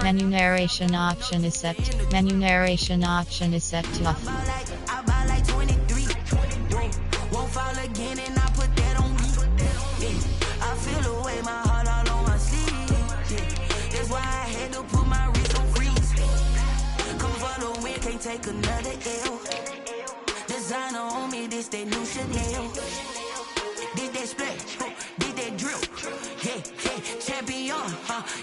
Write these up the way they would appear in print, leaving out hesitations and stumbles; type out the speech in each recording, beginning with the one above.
Menu narration option is set. Menu narration option is set to off. I buy like 23. Won't fall again and I put that on me. Yeah. I feel away my heart all on my sleeve. Yeah. That's why I had to put my wrist on freeze. Come for the win, can't take another L. Designer on me, this that new Chanel. Did that splash, did that drill. Yeah, champion,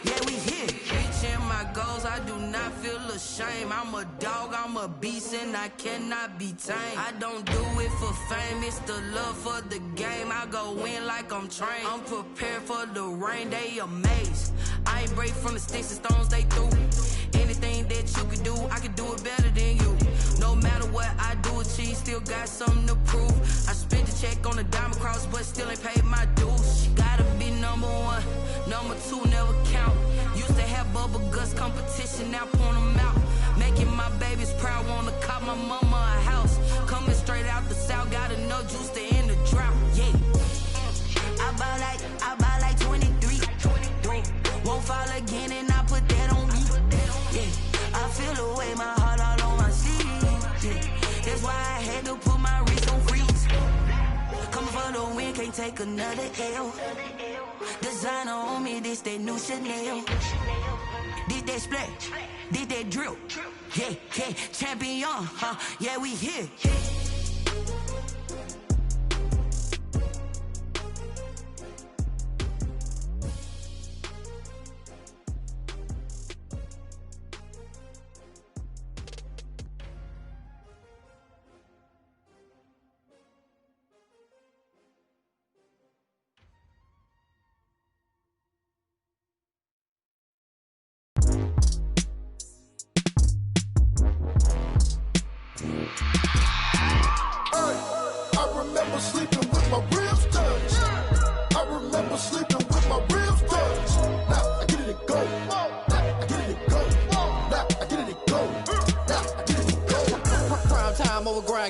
yeah, we here. Reaching my goals, I do not feel ashamed. I'm a dog, I'm a beast, and I cannot be tamed. I don't do it for fame, it's the love for the game. I go in like I'm trained. I'm prepared for the rain, they amazed. I ain't break from the sticks and stones they threw. Anything that you can do, I can do it better than you. No matter what I do, achieve, still got something to prove. I spent the check on the diamond cross, but still ain't paid my dues. Gotta be number one, number two never count. Used to have bubble guts competition, now point them out. Making my babies proud, wanna cop my mama a house. Coming straight out the south, got enough juice to end the drought. Yeah, I buy like 23. Won't fall again and I put that on me. Yeah, I feel away my heart all on my sleeve. Yeah, that's why I had to put my wrist on freeze. Coming for the win, can't take another L. Designer on me, this that new Chanel. Did that splash, did that drill. Yeah, champion, yeah, we here.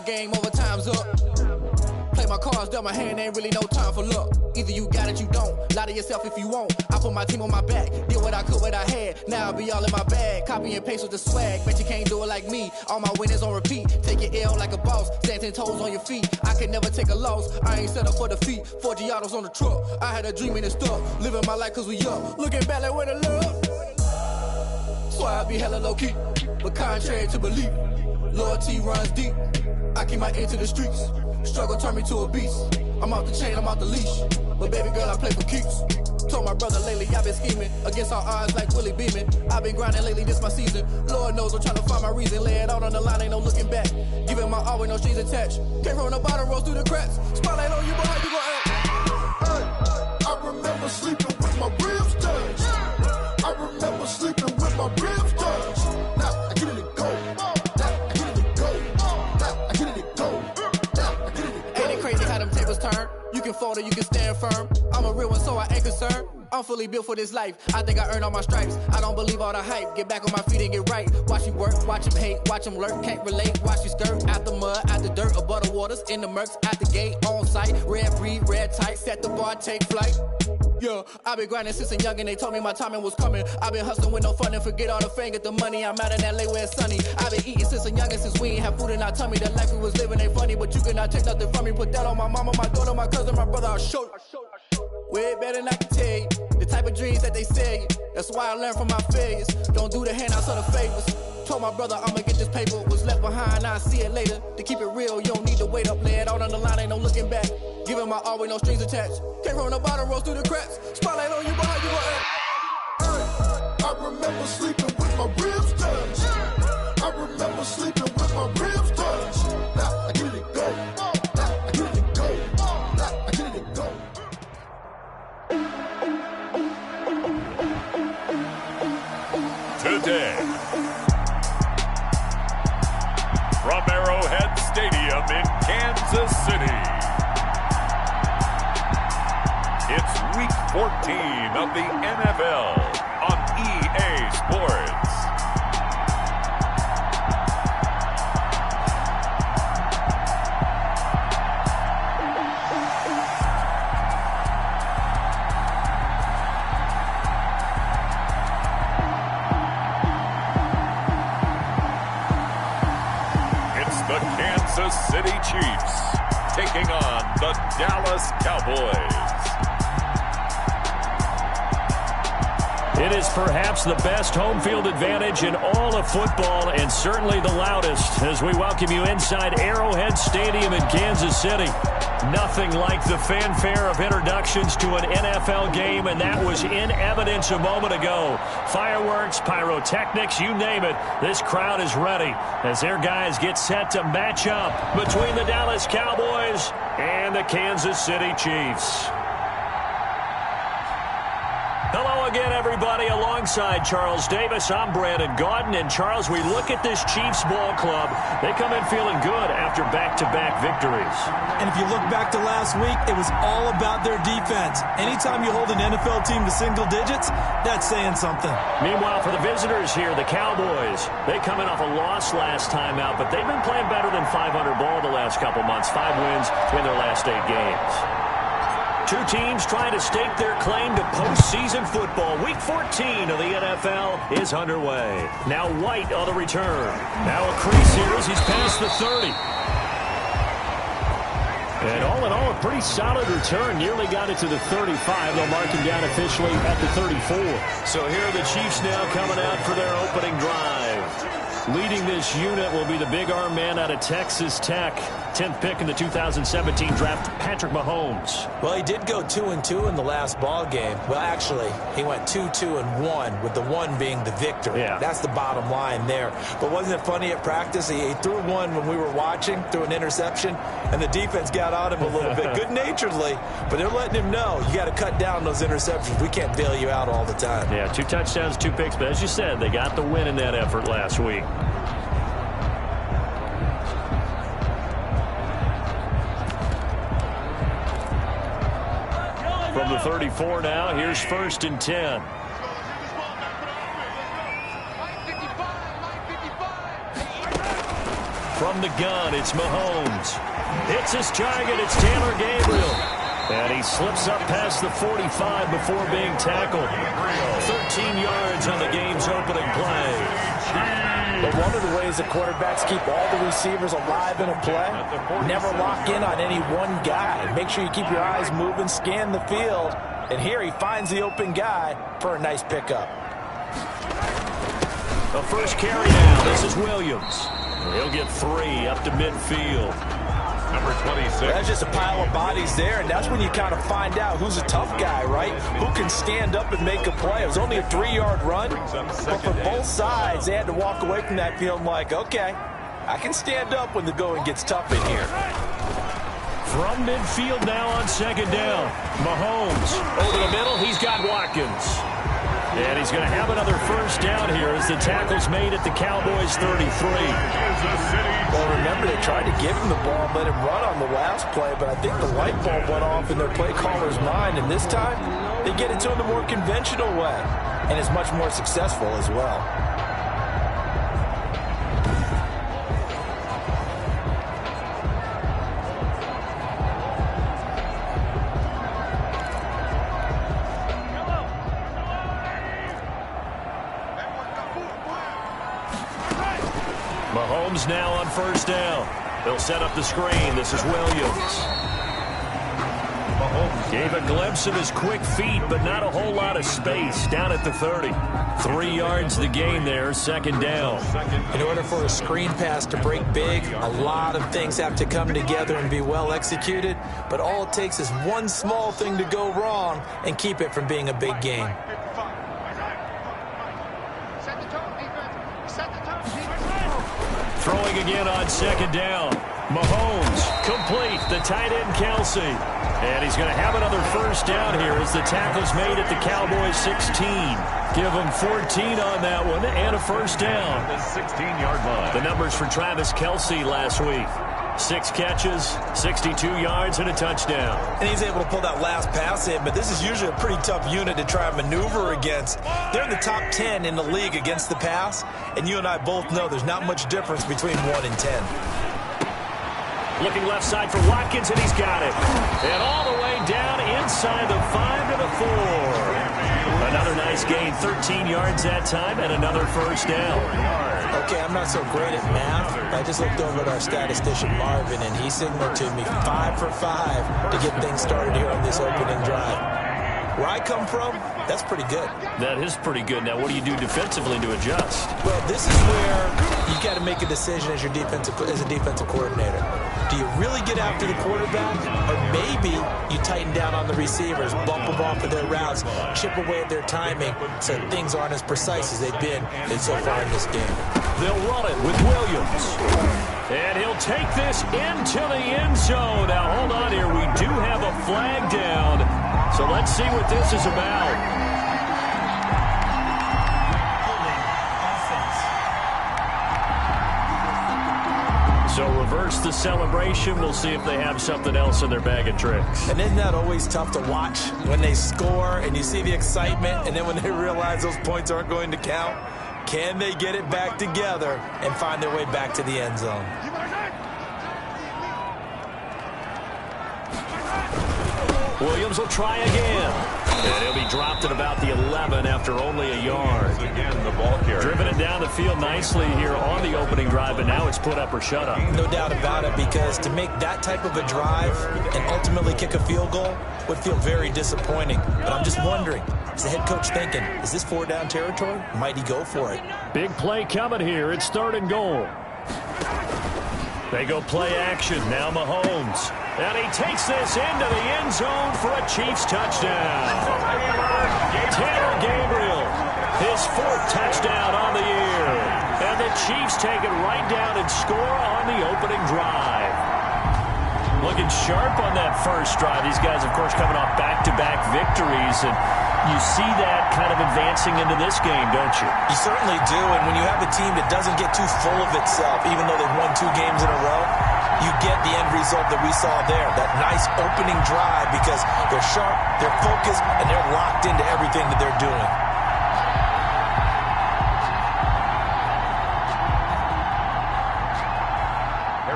Game over, time's up. Play my cards, dealt my hand, ain't really no time for luck. Either you got it, you don't. Lie to yourself if you won't. I put my team on my back, did what I could, what I had. Now I'll be all in my bag. Copy and paste with the swag. Bet you can't do it like me. All my winners on repeat. Take your L like a boss. Stand 10 toes on your feet. I could never take a loss. I ain't set up for defeat. 4 Giottos on the truck. I had a dream and it stuck. Living my life cause we up. Looking back like where the love. So I be hella low key. But contrary to belief, loyalty runs deep. I keep my ear to the streets. Struggle turned me to a beast. I'm off the chain, I'm off the leash. But baby girl, I play for keeps. Told my brother lately, I've been scheming. Against all odds like Willie Beeman. I've been grinding lately, this my season. Lord knows I'm trying to find my reason. Lay it out on the line, ain't no looking back. Giving my all with no strings attached. Came from the bottom, rose through the cracks. Spotlight on you, but how you gon' act? Hey, I remember sleeping with my ribs touched. I remember sleeping with my ribs touched. Now I get it and go. Turn. You can fold or you can stand firm. I'm a real one, so I ain't concerned. I'm fully built for this life. I think I earned all my stripes. I don't believe all the hype. Get back on my feet and get right. Watch you work, watch him hate, watch him lurk. Can't relate, watch you skirt. Out the mud, out the dirt, above the waters, in the murks, out the gate, on site. Red breed, red tight, set the bar, take flight. Yeah, I've been grinding since a young and they told me my timing was coming. I've been hustling with no fun and forget all the fame, get the money. I'm out in LA where it's sunny. I've been eating since a young and since we ain't have food in our tummy. The life we was living ain't funny, but you cannot take nothing from me. Put that on my mama, my daughter, my cousin, my brother, I'll show you. Way better than I can tell you. The type of dreams that they sell you. That's why I learned from my failures. Don't do the handouts or the favors. Told my brother I'ma get this paper. Was left behind, I'll see it later. To keep it real, you don't need to wait up. Lay it out on the line, ain't no looking back. Giving my all with no strings attached. Came from the bottom, rose through the cracks. Spotlight on you, but how you gon' act? Hey, I remember sleeping with my ribs touched. I remember sleeping with my ribs touched. Now I get it and go. Now I get it and go. Now I get it and go. Today, from Arrowhead Stadium in Kansas City, it's Week 14 of the NFL on EA Sports. City Chiefs taking on the Dallas Cowboys. It is perhaps the best home field advantage in all of football, and certainly the loudest, as we welcome you inside Arrowhead Stadium in Kansas City. Nothing like the fanfare of introductions to an NFL game, and that was in evidence a moment ago. Fireworks, pyrotechnics, you name it. This crowd is ready as their guys get set to match up between the Dallas Cowboys and the Kansas City Chiefs. Hello again, everybody. Alongside Charles Davis, I'm Brandon Gaudin. And, Charles, we look at this Chiefs ball club. They come in feeling good after back-to-back victories. And if you look back to last week, it was all about their defense. Anytime you hold an NFL team to single digits, that's saying something. Meanwhile, for the visitors here, the Cowboys, they come in off a loss last time out, but they've been playing better than 500 ball the last couple months. 5 wins in their last 8 games. Two teams trying to stake their claim to postseason football. Week 14 of the NFL is underway. Now White on the return. Now a crease here as he's past the 30. And all in all, a pretty solid return. Nearly got it to the 35. They'll mark him down officially at the 34. So here are the Chiefs now coming out for their opening drive. Leading this unit will be the big arm man out of Texas Tech. 10th pick in the 2017 draft, Patrick Mahomes. Well, he did go 2-2 in the last ball game. Well, actually, he went 2-2-1, with the 1 being the victory. Yeah. That's the bottom line there. But wasn't it funny at practice? He threw one when we were watching, threw an interception, and the defense got on him a little bit, good-naturedly. But they're letting him know, you got to cut down those interceptions. We can't bail you out all the time. Yeah, 2 touchdowns, 2 picks. But as you said, they got the win in that effort last week. From the 34 now, here's 1st and 10. From the gun, it's Mahomes. Hits his target, it's Taylor Gabriel. And he slips up past the 45 before being tackled. 13 yards on the game's opening play. But one of the ways that quarterbacks keep all the receivers alive in a play, never lock in on any one guy. Make sure you keep your eyes moving, scan the field. And here he finds the open guy for a nice pickup. The first carry now. This is Williams. He'll get 3 up to midfield. Number 26. That's just a pile of bodies there, and that's when you kind of find out who's a tough guy, right? Who can stand up and make a play. It was only a 3-yard run, but for both sides, they had to walk away from that field like, okay, I can stand up when the going gets tough in here. From midfield now on 2nd down. Mahomes over the middle. He's got Watkins. And he's going to have another 1st down here as the tackle's made at the Cowboys 33. Well, remember, they tried to give him the ball and let him run on the last play, but I think the light bulb went off in their play caller's mind, and this time they get it to him the more conventional way, and it's much more successful as well. Mahomes now on 1st down. They'll set up the screen. This is Williams. Mahomes gave a glimpse of his quick feet, but not a whole lot of space down at the 30. 3 yards the gain there, 2nd down. In order for a screen pass to break big, a lot of things have to come together and be well executed, but all it takes is one small thing to go wrong and keep it from being a big gain. Throwing again on 2nd down. Mahomes, complete, the tight end Kelsey. And he's going to have another 1st down here as the tackle's made at the Cowboys 16. Give him 14 on that one and a 1st down. The 16-yard line. The numbers for Travis Kelsey last week. 6 catches, 62 yards, and a touchdown. And he's able to pull that last pass in, but this is usually a pretty tough unit to try and maneuver against. They're in the top 10 in the league against the pass, and you and I both know there's not much difference between 1 and 10. Looking left side for Watkins, and he's got it. And all the way down inside the 5 to the 4. Another nice Bucks gained 13 yards that time and another first down. Okay, I'm not so great at math. I just looked over at our statistician, Marvin, and he signaled to me 5 for 5 to get things started here on this opening drive. Where I come from, that's pretty good. That is pretty good. Now, what do you do defensively to adjust? Well, this is where you got to make a decision as a defensive coordinator. Do you really get after the quarterback, or maybe you tighten down on the receivers, bump them off of their routes, chip away at their timing, so things aren't as precise as they've been so far in this game. They'll run it with Williams. And he'll take this into the end zone. Now, hold on here. We do have a flag down. So let's see what this is about. So reverse the celebration. We'll see if they have something else in their bag of tricks. And isn't that always tough to watch when they score and you see the excitement, and then when they realize those points aren't going to count? Can they get it back together and find their way back to the end zone? Williams will try again. And he'll be dropped at about the 11 after only a yard. Again, the ball carrier. Driven it down the field nicely here on the opening drive, but now it's put up or shut up. No doubt about it, because to make that type of a drive and ultimately kick a field goal would feel very disappointing. But I'm just wondering, is the head coach thinking, is this 4-down territory? Might he go for it? Big play coming here. It's 3rd and goal. They go play action. Now Mahomes. And he takes this into the end zone for a Chiefs touchdown. Tanner Gabriel, his 4th touchdown on the year. And the Chiefs take it right down and score on the opening drive. Looking sharp on that first drive. These guys, of course, coming off back-to-back victories. And you see that kind of advancing into this game, don't you? You certainly do. And when you have a team that doesn't get too full of itself, even though they've won 2 games in a row, you get the end result that we saw there, that nice opening drive, because they're sharp, they're focused, and they're locked into everything that they're doing.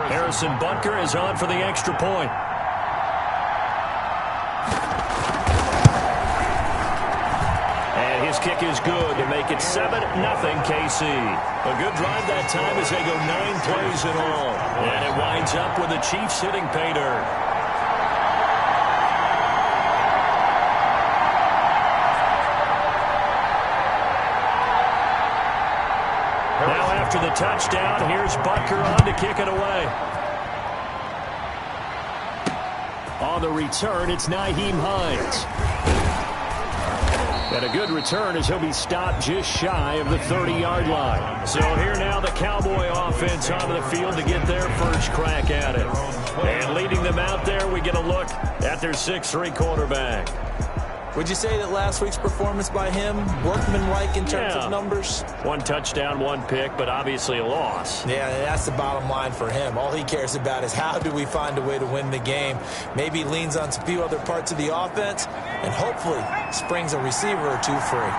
Harrison Butker is on for the extra point. And his kick is good to make it 7-0 KC. A good drive that time as they go 9 plays in all. And it winds up with the Chiefs hitting pay dirt. Now after the touchdown, here's Butker on to kick it away. On the return, it's Nyheim Hines. And a good return as he'll be stopped just shy of the 30-yard line. So here now the Cowboy offense onto the field to get their first crack at it. And leading them out there, we get a look at their 6'3" quarterback. Would you say that last week's performance by him, workmanlike in terms of numbers? 1 touchdown, 1 pick, but obviously a loss. Yeah, that's the bottom line for him. All he cares about is how do we find a way to win the game. Maybe leans on a few other parts of the offense and hopefully springs a receiver or 2 free.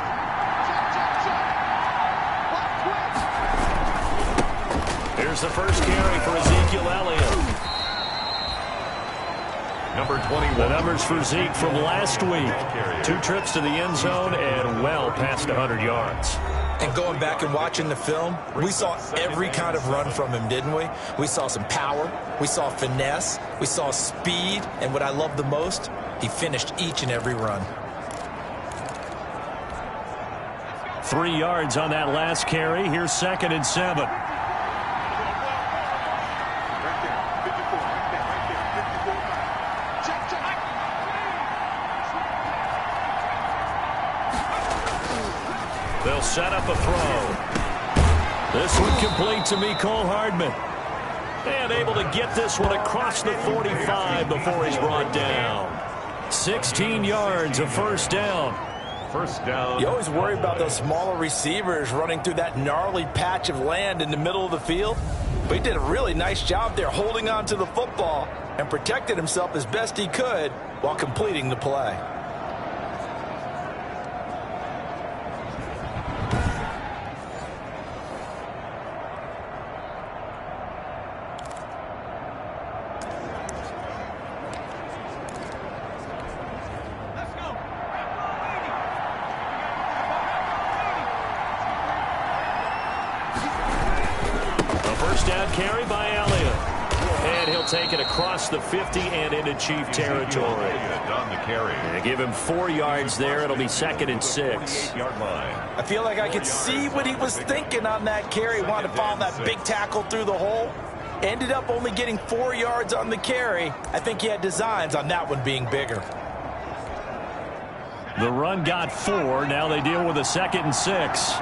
Here's the first carry for Ezekiel Elliott. Number 21. The numbers for Zeke from last week. 2 trips to the end zone and well past 100 yards. And going back and watching the film, we saw every kind of run from him, didn't we? We saw some power, we saw finesse, we saw speed, and what I love the most, he finished each and every run. 3 yards on that last carry. Here's 2nd and 7. They'll set up a throw. This one complete to Mecole Hardman. And able to get this one across the 45 before he's brought down. 16 yards, a first down. First down. You always worry about those smaller receivers running through that gnarly patch of land in the middle of the field. But he did a really nice job there holding on to the football and protected himself as best he could while completing the play. down carry by Elliott. And he'll take it across the 50 and into Chief territory. And give him 4 yards there. It'll be 2nd and 6. I feel like I could see what he was thinking on that carry. Wanted to follow that big tackle through the hole. Ended up only getting 4 yards on the carry. I think he had designs on that one being bigger. The run got 4. Now they deal with a 2nd and 6.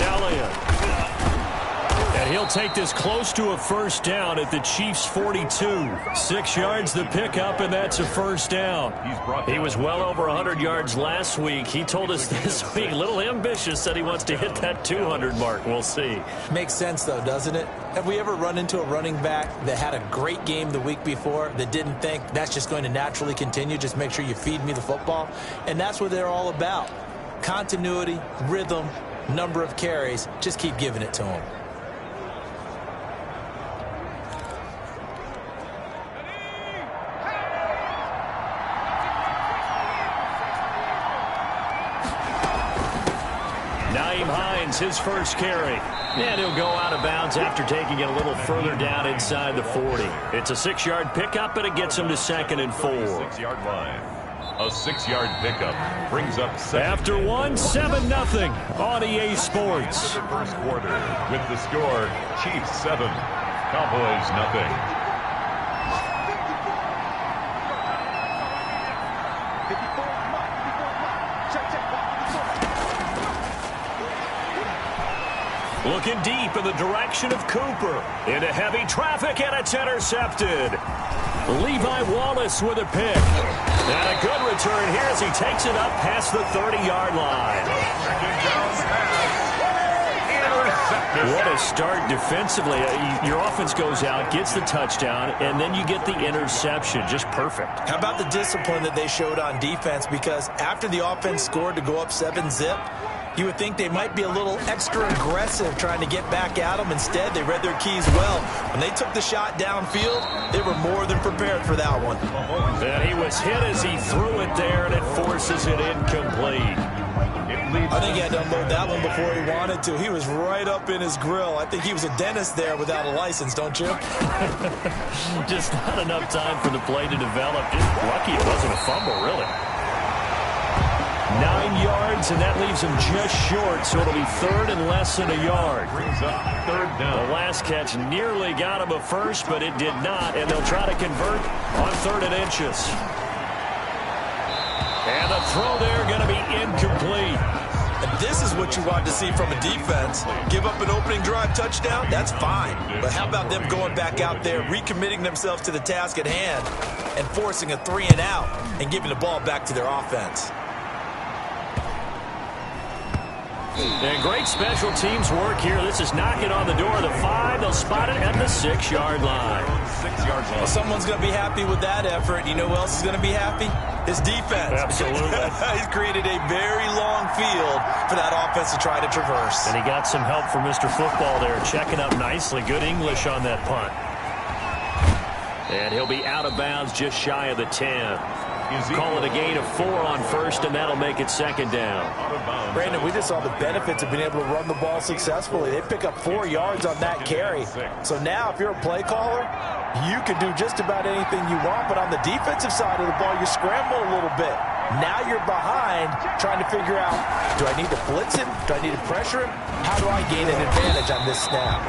Elliott. And he'll take this close to a first down at the Chiefs' 42. 6 yards the pickup, and that's a first down. He was well over 100 yards last week. He told us this week, a little ambitious, said he wants to hit that 200 mark. We'll see. Makes sense, though, doesn't it? Have we ever run into a running back that had a great game the week before that didn't think that's just going to naturally continue? Just make sure you feed me the football. And that's what they're all about. Continuity, rhythm, number of carries. Just keep giving it to him. His first carry. And he'll go out of bounds after taking it a little further down inside the 40. It's a 6-yard pickup, and it gets him to 2nd and 4. 6-yard line. A 6-yard pickup brings up 7. After 7-0 on EA Sports. The first quarter with the score, Chiefs 7, Cowboys nothing. Looking deep in the direction of Cooper. Into heavy traffic, and it's intercepted. Levi Wallace with a pick. And a good return here as he takes it up past the 30-yard line. What a start defensively. Your offense goes out, gets the touchdown, and then you get the interception. Just perfect. How about the discipline that they showed on defense? Because after the offense scored to go up 7-zip, you would think they might be a little extra aggressive trying to get back at them. Instead, they read their keys well. When they took the shot downfield, they were more than prepared for that one. And he was hit as he threw it there, and it forces it incomplete. I think he had to unload that one before he wanted to. He was right up in his grill. I think he was a dentist there without a license, don't you? Just not enough time for the play to develop. Just lucky it wasn't a fumble, really. 9 yards, and that leaves him just short, so it'll be 3rd and less than a yard. Brings up 3rd down. The last catch nearly got him a first, but it did not, and they'll try to convert on 3rd and inches. And the throw there going to be incomplete. And this is what you want to see from a defense. Give up an opening drive touchdown, that's fine. But how about them going back out there, recommitting themselves to the task at hand, and forcing a 3-and-out and giving the ball back to their offense. And great special teams work here. This is knocking on the door of the 5. They'll spot it at the 6-yard line. 6 yards line. Well, someone's going to be happy with that effort. You know who else is going to be happy? His defense. Absolutely. He's created a very long field for that offense to try to traverse. And he got some help from Mr. Football there, checking up nicely. Good English on that punt. And he'll be out of bounds just shy of the 10. Call it a gain of 4 on first, and that'll make it 2nd down. Brandon, we just saw the benefits of being able to run the ball successfully. They pick up 4 yards on that carry. So now, if you're a play caller, you can do just about anything you want. But on the defensive side of the ball, you scramble a little bit. Now you're behind, trying to figure out, do I need to blitz him? Do I need to pressure him? How do I gain an advantage on this snap?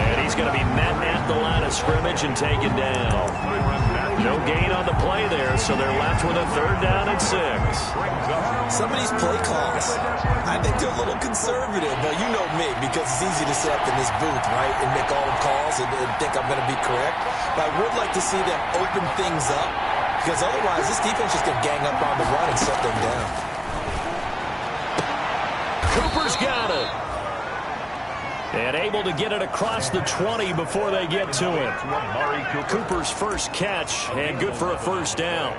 And he's going to be met at the line of scrimmage and taken down. No gain on the play there, so they're left with a 3rd down and 6. Some of these play calls, I think they're a little conservative. But you know me, because it's easy to sit up in this booth, right, and make all the calls and think I'm going to be correct. But I would like to see them open things up, because otherwise this defense is going to gang up on the run and shut them down. Cooper's got it. And able to get it across the 20 before they get to it. Cooper's first catch, and good for a first down.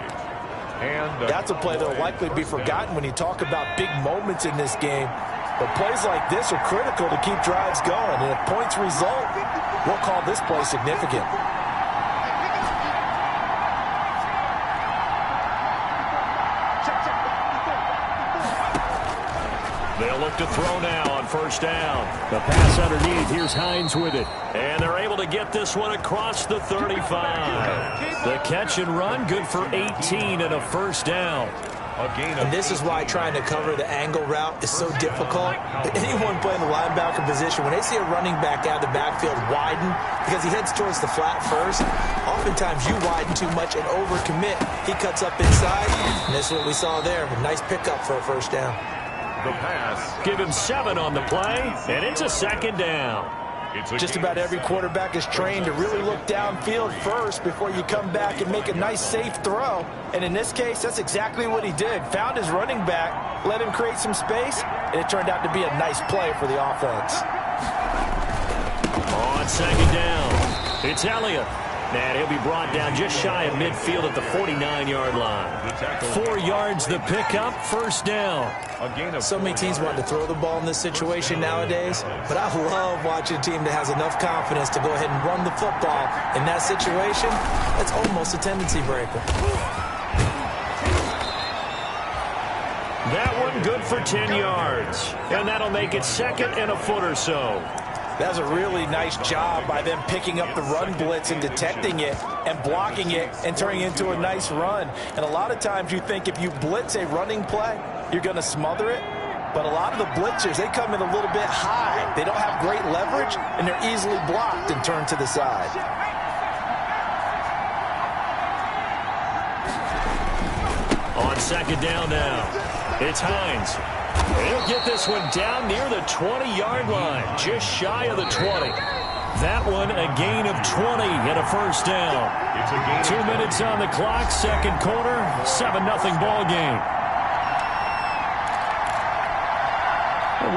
And that's a play that will likely be forgotten when you talk about big moments in this game. But plays like this are critical to keep drives going. And if points result, we'll call this play significant. They'll look to throw now on first down. The pass underneath. Here's Hines with it. And they're able to get this one across the 35. The catch and run, good for 18 and a first down. And this is why trying to cover the angle route is so difficult. Anyone playing the linebacker position, when they see a running back out of the backfield widen because he heads towards the flat first, oftentimes you widen too much and overcommit. He cuts up inside, and this is what we saw there. A nice pickup for a first down. The pass. Give him 7 on the play, and it's a second down. Just about every quarterback is trained to really look downfield first before you come back and make a nice, safe throw. And in this case, that's exactly what he did. Found his running back, let him create some space, and it turned out to be a nice play for the offense. On second down, it's Elliott. And he'll be brought down just shy of midfield at the 49-yard line. 4 yards the pickup, first down. So many teams want to throw the ball in this situation nowadays, but I love watching a team that has enough confidence to go ahead and run the football. In that situation, that's almost a tendency breaker. That one good for 10 yards, and that'll make it second and a foot or so. That was a really nice job by them picking up the run blitz and detecting it and blocking it and turning it into a nice run. And a lot of times you think if you blitz a running play, you're going to smother it. But a lot of the blitzers, they come in a little bit high. They don't have great leverage, and they're easily blocked and turned to the side. On second down now, it's Hines. He'll get this one down near the 20-yard line, just shy of the 20. That one a gain of 20 and a first down. 2 minutes on the clock, second quarter, 7-0 ball game.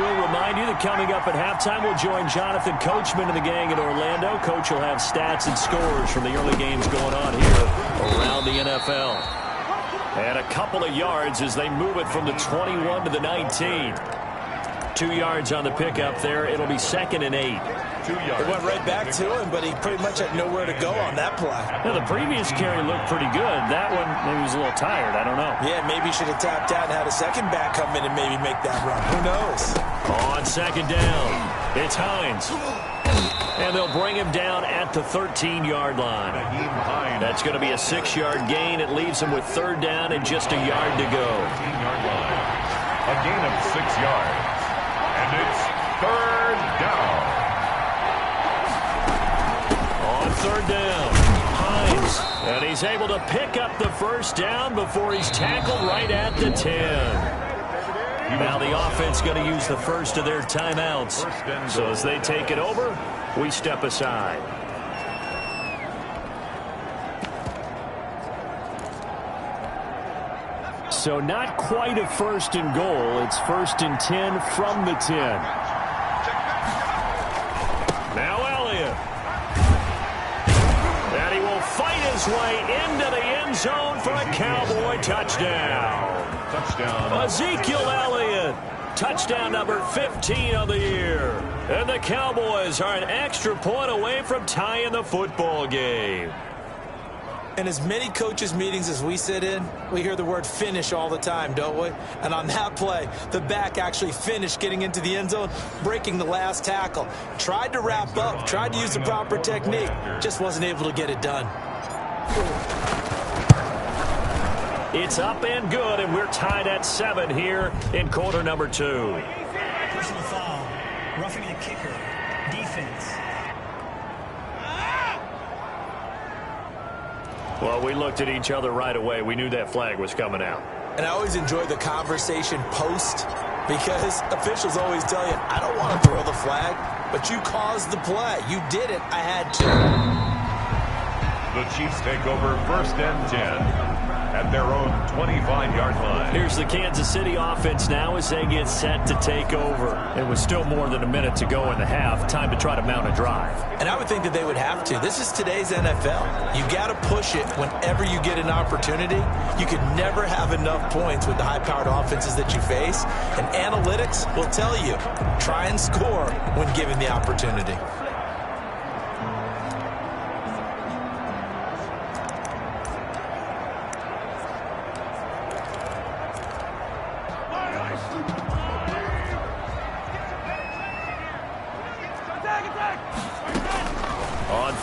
We'll remind you that coming up at halftime, we'll join Jonathan Coachman and the gang in Orlando. Coach will have stats and scores from the early games going on here around the NFL. And a couple of yards as they move it from the 21 to the 19. 2 yards on the pickup there. It'll be second and 8. 2 yards. It went right back to him, but he pretty much had nowhere to go on that play. Now, the previous carry looked pretty good. That one, maybe he was a little tired. I don't know. Yeah, maybe he should have tapped out and had a second back come in and maybe make that run. Who knows? On second down, it's Hines. And they'll bring him down at the 13-yard line. That's going to be a 6-yard gain. It leaves him with third down and just a yard to go. 13-yard line. A gain of 6 yards. And it's third down. On third down, Hines. And he's able to pick up the first down before he's tackled right at the 10. Now the offense going to use the first of their timeouts. So as they take it over, we step aside. So not quite a first and goal. It's first and 10 from the 10. Now Elliott. And he will fight his way into the end zone for a Cowboy touchdown. Ezekiel Elliott, touchdown number 15 of the year. And the Cowboys are an extra point away from tying the football game. In as many coaches' meetings as we sit in, we hear the word finish all the time, don't we? And on that play, the back actually finished getting into the end zone, breaking the last tackle. Tried to wrap up, tried to use the proper technique, just wasn't able to get it done. It's up and good, and we're tied at 7 here in quarter number 2. Personal foul, roughing the kicker, defense. Well, we looked at each other right away. We knew that flag was coming out. And I always enjoy the conversation post because officials always tell you, I don't want to throw the flag, but you caused the play. You did it. I had to. The Chiefs take over first and 10. At their own 25-yard line. Here's the Kansas City offense now as they get set to take over. It was still more than a minute to go in the half. Time to try to mount a drive. And I would think that they would have to. This is today's NFL. You got to push it whenever you get an opportunity. You can never have enough points with the high-powered offenses that you face. And analytics will tell you, try and score when given the opportunity.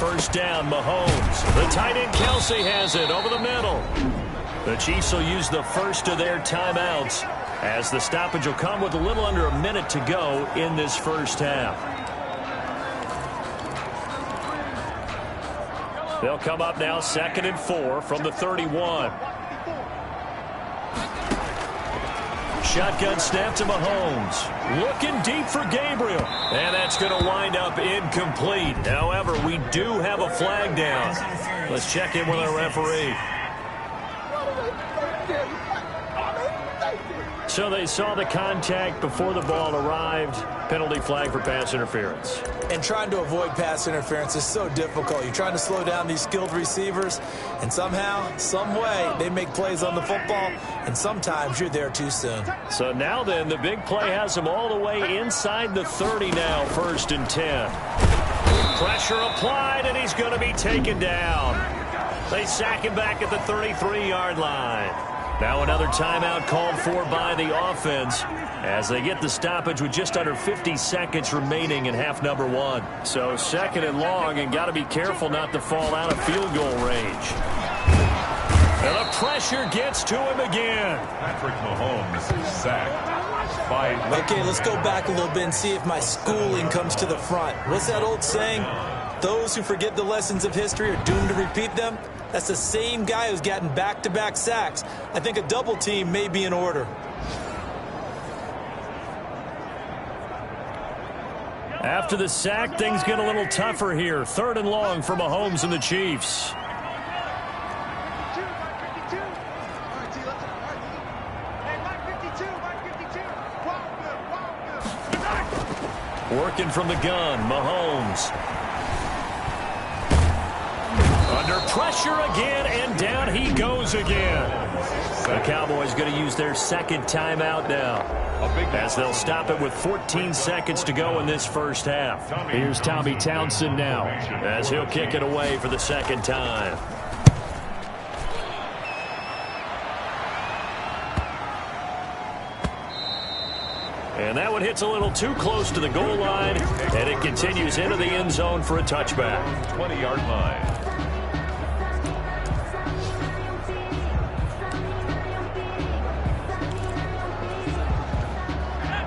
first down. Mahomes. The tight end Kelsey has it over the middle. The Chiefs will use the first of their timeouts as the stoppage will come with a little under a minute to go in this first half. They'll come up now 2nd and 4 from the 31. Shotgun snap to Mahomes. Looking deep for Gabriel. And that's going to wind up incomplete. However, we do have a flag down. Let's check in with our referee. So they saw the contact before the ball arrived. Penalty flag for pass interference. And trying to avoid pass interference is so difficult. You're trying to slow down these skilled receivers, and somehow, some way, they make plays on the football, and sometimes you're there too soon. So now then, the big play has him all the way inside the 30 now, 1st and 10. Pressure applied, and he's going to be taken down. They sack him back at the 33-yard line. Now another timeout called for by the offense as they get the stoppage with just under 50 seconds remaining in half number 1. So 2nd and long, and got to be careful not to fall out of field goal range. And the pressure gets to him again. Patrick Mahomes sacked. Okay, let's go back a little bit and see if my schooling comes to the front. What's that old saying? Those who forget the lessons of history are doomed to repeat them. That's the same guy who's gotten back-to-back sacks. I think a double team may be in order. After the sack, things get a little tougher here. 3rd and long for Mahomes and the Chiefs. Working from the gun, Mahomes. Under pressure again, and down he goes again. The Cowboys going to use their 2nd timeout now, as they'll stop it with 14 seconds to go in this first half. Here's Tommy Townsend now, as he'll kick it away for the 2nd time. And that one hits a little too close to the goal line, and it continues into the end zone for a touchback. 20-yard line.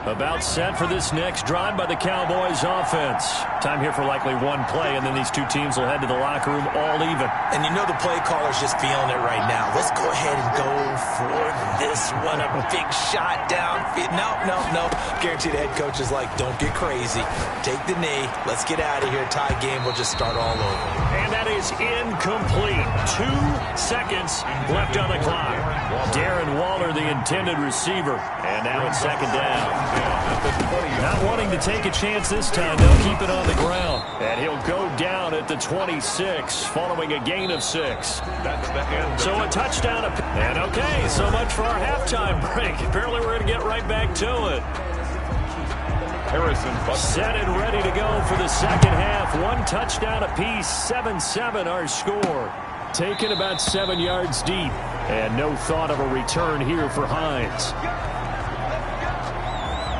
About set for this next drive by the Cowboys offense. Time here for likely one play, and then these two teams will head to the locker room all even. And you know the play caller's just feeling it right now. Let's go ahead and go for this one. A big shot down. No. Guarantee the head coach is like, don't get crazy. Take the knee. Let's get out of here. Tie game. We'll just start all over. And that is incomplete. 2 seconds left on the clock. Darren Waller, the intended receiver. And now it's 2nd down. Not wanting to take a chance this time, they'll keep it on the ground. And he'll go down at the 26, following a gain of 6. That's the end. So a touchdown. And okay, so much for our halftime break. Apparently we're going to get right back to it. Harrison set and ready to go for the 2nd half. 1 touchdown apiece, 7-7 our score. Taken about 7 yards deep. And no thought of a return here for Hines.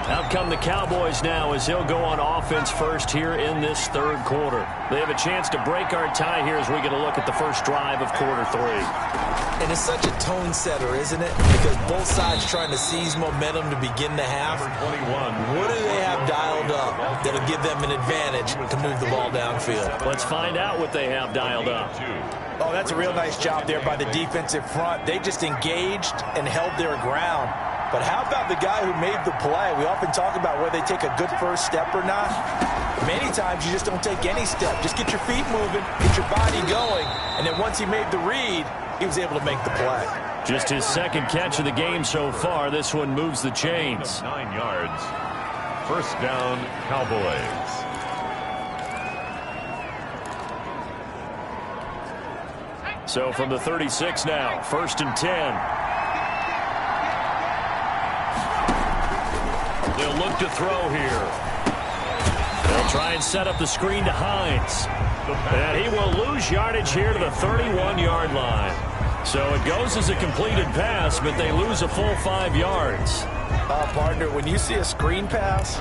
Out come the Cowboys now as he'll go on offense first here in this 3rd quarter. They have a chance to break our tie here as we get a look at the first drive of quarter 3. And it's such a tone setter, isn't it? Because both sides trying to seize momentum to begin the half. 21. What do they have dialed up that'll give them an advantage to move the ball downfield? Let's find out what they have dialed up. Oh, that's a real nice job there by the defensive front. They just engaged and held their ground. But how about the guy who made the play? We often talk about whether they take a good first step or not. Many times you just don't take any step. Just get your feet moving, get your body going, and then once he made the read, he was able to make the play. Just his 2nd catch of the game so far. This one moves the chains. 9 yards. First down, Cowboys. So from the 36 now, 1st and 10. They'll look to throw here. They'll try and set up the screen to Hines. And he will lose yardage here to the 31-yard line. So it goes as a completed pass, but they lose a full 5 yards. Partner, when you see a screen pass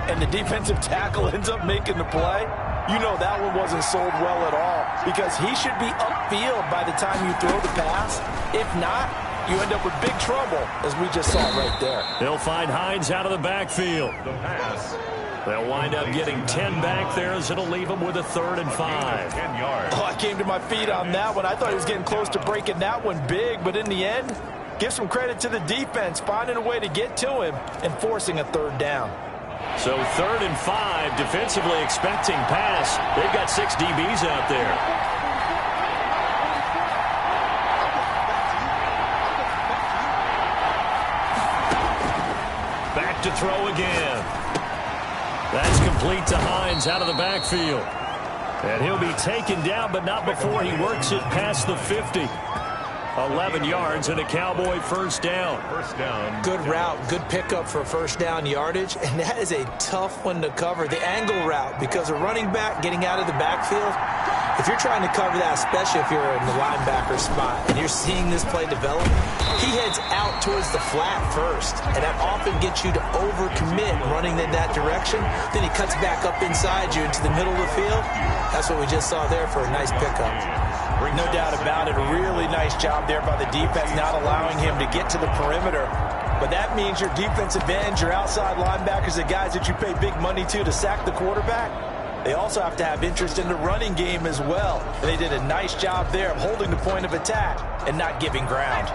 and the defensive tackle ends up making the play, you know that one wasn't sold well at all because he should be upfield by the time you throw the pass. If not, you end up with big trouble, as we just saw right there. They'll find Hines out of the backfield. The pass. They'll wind up getting 10 back there as it'll leave them with a 3rd and 5. 10 yards. Oh, I came to my feet on that one. I thought he was getting close to breaking that one big, but in the end, give some credit to the defense, finding a way to get to him and forcing a 3rd down. So 3rd and 5, defensively expecting pass. They've got 6 DBs out there. Back to throw again. That's complete to Hines out of the backfield. And he'll be taken down, but not before he works it past the 50. 11 yards and a Cowboy 1st down. First down. Good route, good pickup for 1st down yardage, and that is a tough one to cover. The angle route, because a running back getting out of the backfield, if you're trying to cover that, especially if you're in the linebacker spot and you're seeing this play develop, he heads out towards the flat first, and that often gets you to overcommit running in that direction. Then he cuts back up inside you into the middle of the field. That's what we just saw there for a nice pickup. No doubt about it. A really nice job there by the defense, not allowing him to get to the perimeter. But that means your defensive ends, your outside linebackers, the guys that you pay big money to sack the quarterback, they also have to have interest in the running game as well. And they did a nice job there of holding the point of attack and not giving ground.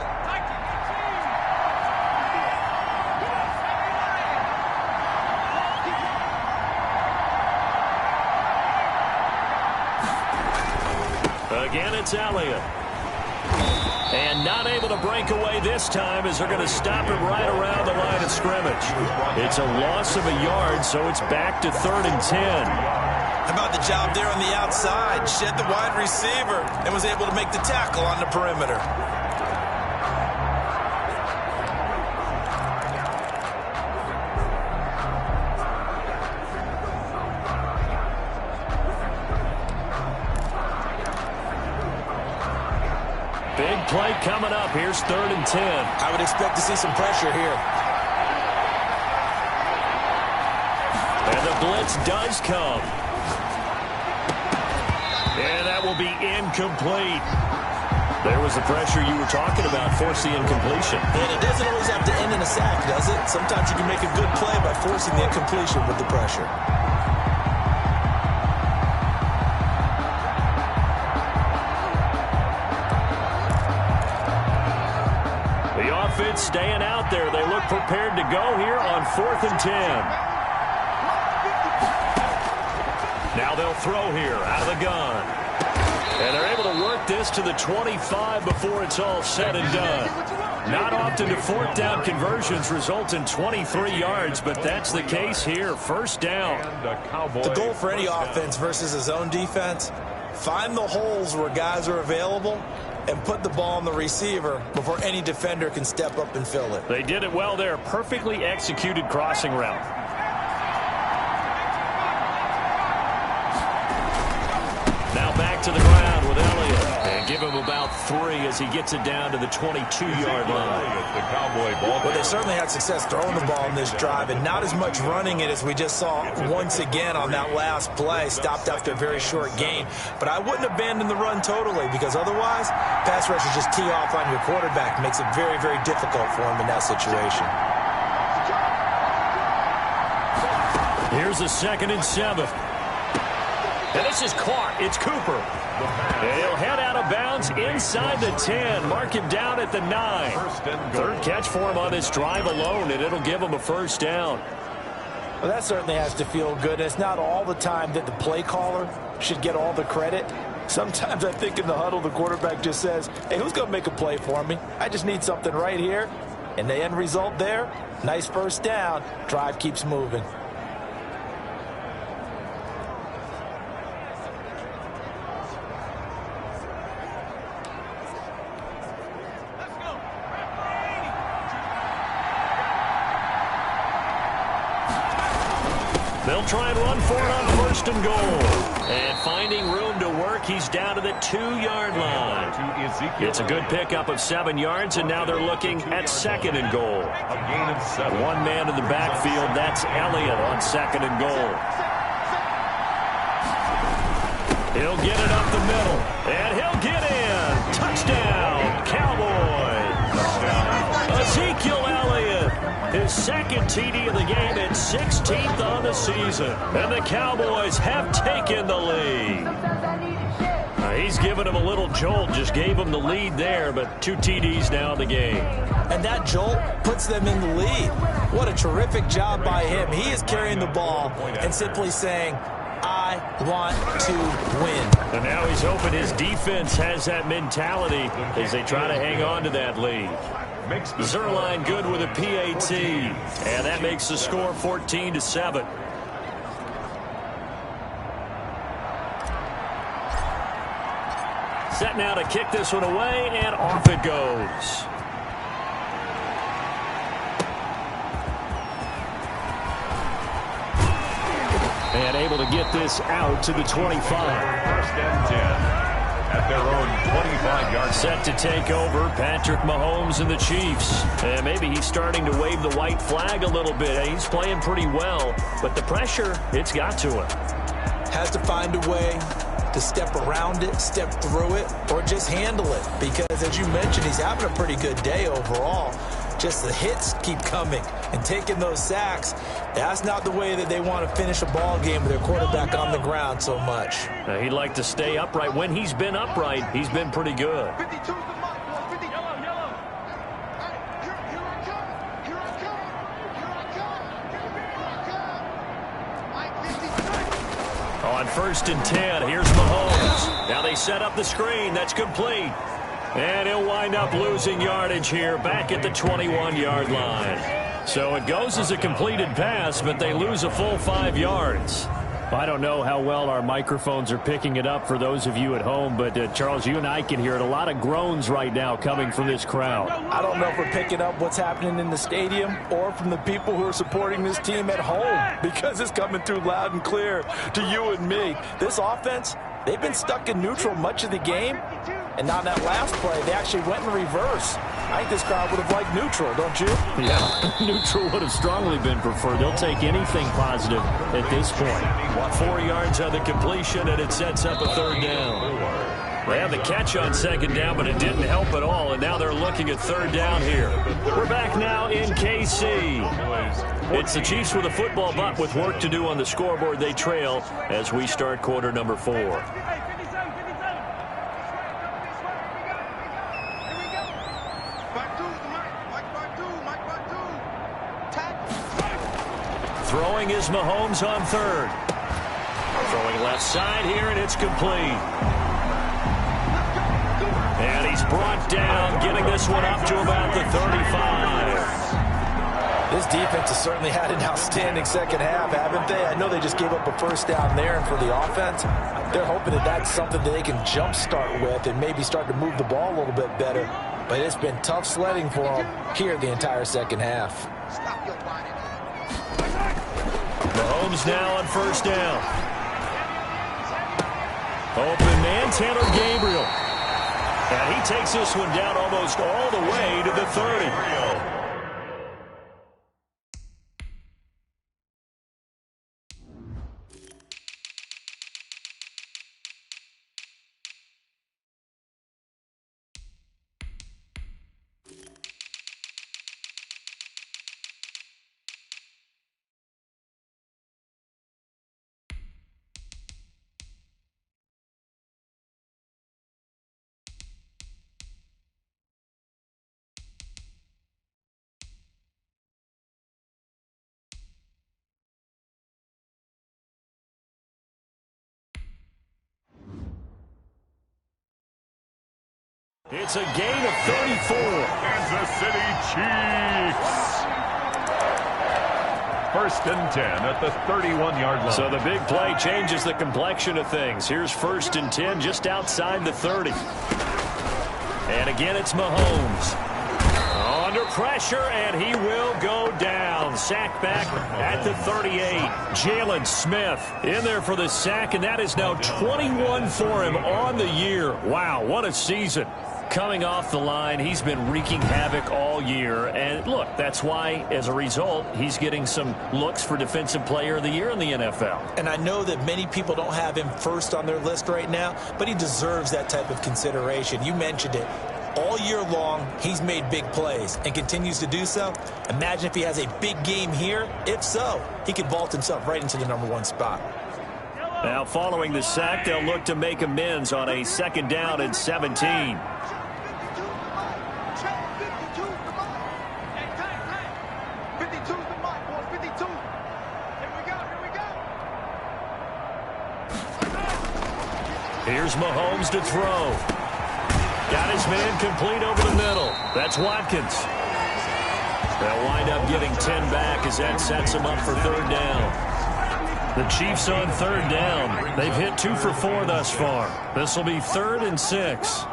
Again, it's Elliott. And not able to break away this time as they're going to stop him right around the line of scrimmage. It's a loss of a yard, so it's back to 3rd and 10. How about the job there on the outside? Shed the wide receiver and was able to make the tackle on the perimeter. Big play coming up. Here's 3rd and 10. I would expect to see some pressure here. And the blitz does come. And that will be incomplete. There was the pressure you were talking about, force the incompletion. And it doesn't always have to end in a sack, does it? Sometimes you can make a good play by forcing the incompletion with the pressure. The offense staying out there. They look prepared to go here on 4th and 10. Now they'll throw here out of the gun. And they're able to work this to the 25 before it's all said and done. Not often do 4th down conversions result in 23 yards, but that's the case here. 1st down. The goal for any offense versus a zone defense, find the holes where guys are available and put the ball on the receiver before any defender can step up and fill it. They did it well there. Perfectly executed crossing route. Now back to the ground with Elliott. And give him about 3 as he gets it down to the 22-yard line. The Cowboy ball. Well, they certainly had success throwing the ball in this drive, and not as much running it as we just saw once again on that last play. Stopped after a very short gain. But I wouldn't abandon the run totally, because otherwise, pass rushers just tee off on your quarterback. Makes it very, very difficult for him in that situation. Here's a 2nd and 7. And this is caught. It's Cooper. And he'll head out of bounds inside the 10. Mark him down at the 9. 3rd catch for him on this drive alone, and it'll give him a 1st down. Well, that certainly has to feel good. It's not all the time that the play caller should get all the credit. Sometimes I think in the huddle, the quarterback just says, hey, who's going to make a play for me? I just need something right here. And the end result there, nice 1st down. Drive keeps moving. They'll try and run for it on 1st and goal. And finding room to work, he's down to the 2-yard line. It's a good pickup of 7 yards, and now they're looking at 2nd and goal. A gain of 7. One man in the backfield, that's Elliott on 2nd and goal. He'll get it up the middle, and he'll get in. Touchdown, Cowboys. Ezekiel Elliott, his second TD of the game and 16th on the season. And the Cowboys have taken the lead. He's given him a little jolt, just gave him the lead there, but 2 TDs now in the game. And that jolt puts them in the lead. What a terrific job by him. He is carrying the ball and simply saying, I want to win. And now he's hoping his defense has that mentality as they try to hang on to that lead. Zerline good with a PAT, and that makes the score 14-7. Set now to kick this one away, and off it goes. And able to get this out to the 25. First and 10 at their own 25-yard. Set to take over, Patrick Mahomes and the Chiefs. And maybe he's starting to wave the white flag a little bit. He's playing pretty well, but the pressure, it's got to him. Has to find a way to step around it, step through it, or just handle it. Because, as you mentioned, he's having a pretty good day overall. Just the hits keep coming and taking those sacks. That's not the way that they want to finish a ball game with their quarterback on the ground so much. He'd like to stay upright. When he's been upright, he's been pretty good. On first and 10, here's Mahomes. Now they set up the screen. That's complete. And he'll wind up losing yardage here back at the 21-yard line. So it goes as a completed pass, but they lose a full 5 yards. I don't know how well our microphones are picking it up for those of you at home, but Charles, you and I can hear it. A lot of groans right now coming from this crowd. I don't know if we're picking up what's happening in the stadium or from the people who are supporting this team at home, because it's coming through loud and clear to you and me. This offense, they've been stuck in neutral much of the game, and on that last play, they actually went in reverse. I think this crowd would have liked neutral, don't you? Yeah, neutral would have strongly been preferred. They'll take anything positive at this point. 4 yards on the completion, and it sets up a third down. They have the catch on second down, but it didn't help at all, and now they're looking at third down here. We're back now in KC. It's the Chiefs with a football, but with work to do on the scoreboard, they trail as we start quarter number 4. Throwing is Mahomes on third. Throwing left side here, and it's complete. And he's brought down, getting this one up to about the 35. This defense has certainly had an outstanding second half, haven't they? I know they just gave up a first down there, and for the offense, they're hoping that that's something that they can jumpstart with and maybe start to move the ball a little bit better. But it's been tough sledding for them here the entire second half. Mahomes now on first down. Open man, Taylor Gabriel. And he takes this one down almost all the way to the 30. It's a gain of 34. Kansas City Chiefs. First and 10 at the 31-yard line. So the big play changes the complexion of things. Here's first and 10 just outside the 30. And again, it's Mahomes. Under pressure, and he will go down. Sack back at the 38. Jalen Smith in there for the sack, and that is now 21 for him on the year. Wow, what a season. Coming off the line, he's been wreaking havoc all year. And look, that's why, as a result, he's getting some looks for Defensive Player of the Year in the NFL. And I know that many people don't have him first on their list right now, but he deserves that type of consideration. You mentioned it. All year long, he's made big plays and continues to do so. Imagine if he has a big game here. If so, he could vault himself right into the #1 spot. Now, following the sack, they'll look to make amends on a 2nd down and 17. Here's Mahomes to throw. Got his man complete over the middle. That's Watkins. They'll wind up getting 10 back as that sets him up for 3rd down. The Chiefs on 3rd down. They've hit 2 for 4 thus far. This will be 3rd and 6.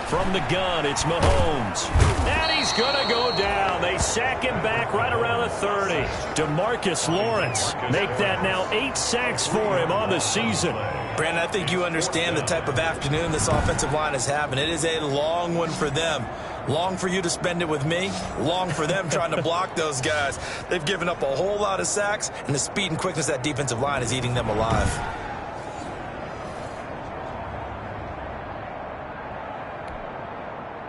From the gun, it's Mahomes. And he's going to go down. They sack him back right around the 30. DeMarcus Lawrence make that now 8 sacks for him on the season. Brandon, I think you understand the type of afternoon this offensive line is having. It is a long one for them. Long for you to spend it with me. Long for them trying to block those guys. They've given up a whole lot of sacks, and the speed and quickness of that defensive line is eating them alive.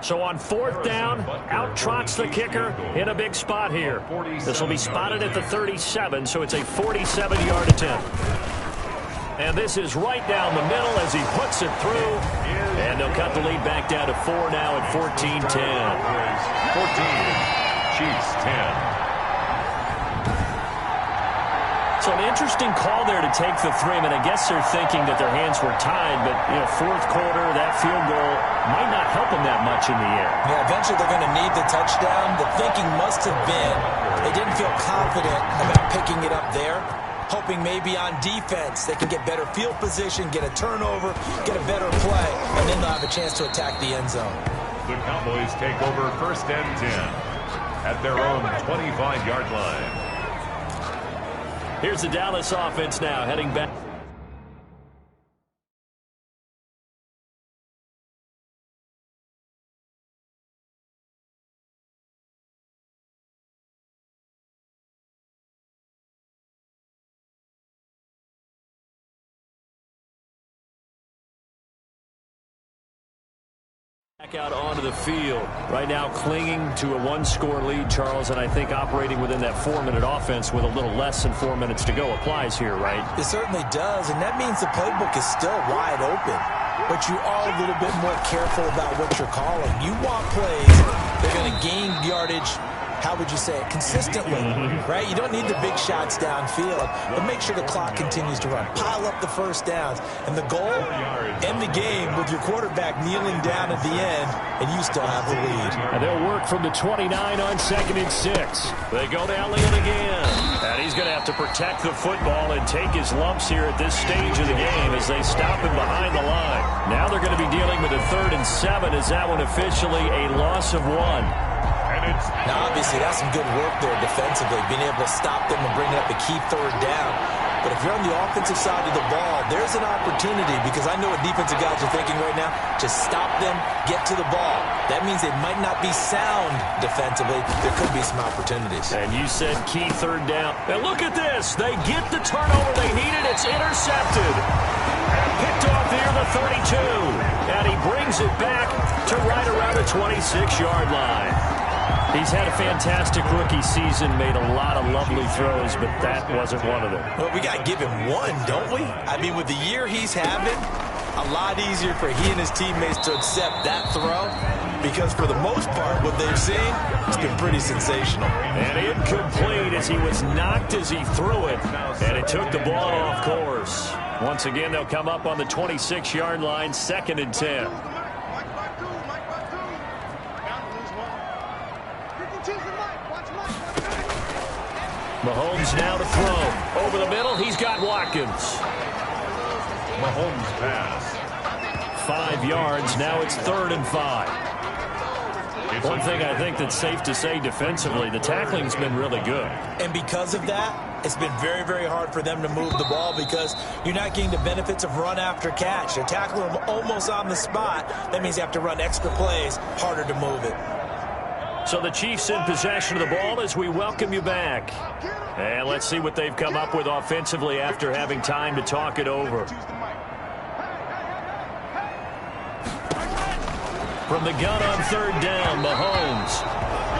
So on 4th down, out trots the kicker in a big spot here. This will be spotted at the 37, so it's a 47-yard attempt. And this is right down the middle as he puts it through. And they'll cut the lead back down to 4 now at 14-10. 14, Chiefs 10. So an interesting call there to take the 3. I mean, I guess they're thinking that their hands were tied, but, 4th quarter, that field goal might not help them that much in the air. Yeah, eventually they're going to need the touchdown. The thinking must have been they didn't feel confident about picking it up there, hoping maybe on defense they can get better field position, get a turnover, get a better play, and then they'll have a chance to attack the end zone. The Cowboys take over 1st and 10 at their own 25-yard line. Here's the Dallas offense now heading back. Back out onto the field. Right now clinging to a 1-score lead, Charles, and I think operating within that 4-minute offense with a little less than 4 minutes to go applies here, right? It certainly does, and that means the playbook is still wide open. But you are a little bit more careful about what you're calling. You want plays that are going to gain yardage, how would you say it, consistently, right? You don't need the big shots downfield, but make sure the clock continues to run. Pile up the 1st downs. And the goal, end the game with your quarterback kneeling down at the end, and you still have the lead. And they'll work from the 29 on 2nd and 6. They go to Elliott again. And he's going to have to protect the football and take his lumps here at this stage of the game as they stop him behind the line. Now they're going to be dealing with a 3rd and 7 as that one officially a loss of 1. Now, obviously, that's some good work there defensively, being able to stop them and bring up the key 3rd down. But if you're on the offensive side of the ball, there's an opportunity, because I know what defensive guys are thinking right now. Just stop them, get to the ball. That means they might not be sound defensively. There could be some opportunities. And you said key 3rd down. And look at this. They get the turnover they needed. It's intercepted. And picked off near the 32. And he brings it back to right around the 26-yard line. He's had a fantastic rookie season, made a lot of lovely throws, but that wasn't one of them. Well, we got to give him one, don't we? I mean, with the year he's having, a lot easier for he and his teammates to accept that throw, because for the most part, what they've seen, it's been pretty sensational. And incomplete as he was knocked as he threw it, and it took the ball off course. Once again, they'll come up on the 26-yard line, 2nd and 10. Mahomes now to throw. Over the middle, he's got Watkins. Mahomes pass. 5 yards. Now it's 3rd and 5. One thing I think that's safe to say defensively, the tackling's been really good. And because of that, it's been very, very hard for them to move the ball because you're not getting the benefits of run after catch. They're tackling them almost on the spot. That means you have to run extra plays, harder to move it. So the Chiefs in possession of the ball as we welcome you back. And let's see what they've come up with offensively after having time to talk it over. From the gun on third down, Mahomes.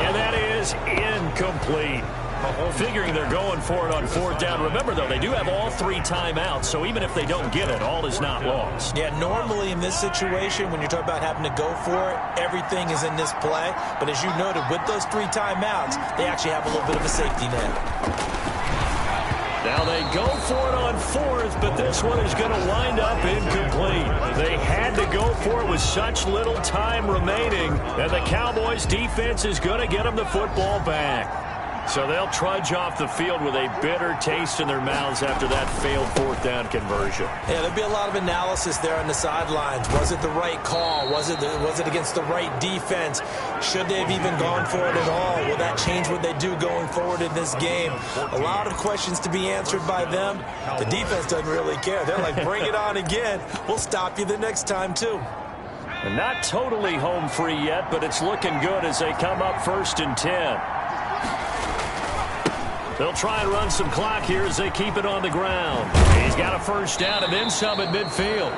And that is incomplete. Figuring they're going for it on fourth down. Remember, though, they do have all 3 timeouts, so even if they don't get it, all is not lost. Yeah, normally in this situation, when you're talking about having to go for it, everything is in this play. But as you noted, with those 3 timeouts, they actually have a little bit of a safety net. Now they go for it on fourth, but this one is going to wind up incomplete. They had to go for it with such little time remaining, and the Cowboys' defense is going to get them the football back. So they'll trudge off the field with a bitter taste in their mouths after that failed fourth down conversion. Yeah, there'll be a lot of analysis there on the sidelines. Was it the right call? Was it against the right defense? Should they have even gone for it at all? Will that change what they do going forward in this game? A lot of questions to be answered by them. The defense doesn't really care. They're like, bring it on again. We'll stop you the next time, too. And not totally home free yet, but it's looking good as they come up 1st and 10. They'll try and run some clock here as they keep it on the ground. He's got a first down and then some at midfield.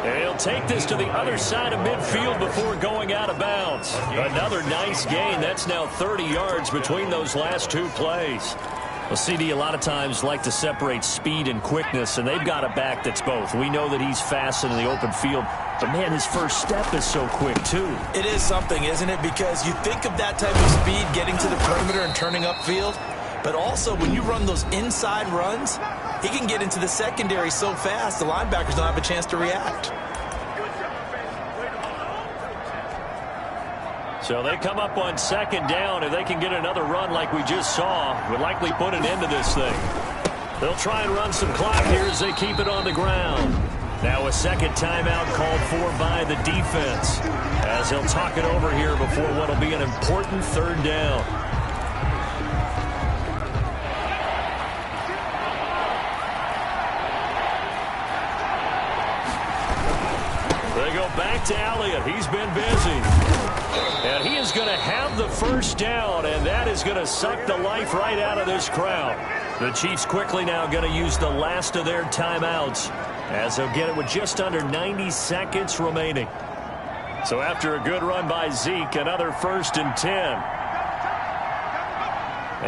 And he'll take this to the other side of midfield before going out of bounds. Another nice gain. That's now 30 yards between those last 2 plays. Well, CD, a lot of times like to separate speed and quickness, and they've got a back that's both. We know that he's fast in the open field, but, man, his first step is so quick, too. It is something, isn't it? Because you think of that type of speed getting to the perimeter and turning upfield. But also, when you run those inside runs, he can get into the secondary so fast, the linebackers don't have a chance to react. So they come up on 2nd down. If they can get another run like we just saw, would likely put an end to this thing. They'll try and run some clock here as they keep it on the ground. Now a second timeout called for by the defense as they'll talk it over here before what will be an important 3rd down. They go back to Elliott. He's been busy. And he is going to have the first down, and that is going to suck the life right out of this crowd. The Chiefs quickly now going to use the last of their timeouts as they'll get it with just under 90 seconds remaining. So after a good run by Zeke, another 1st and 10.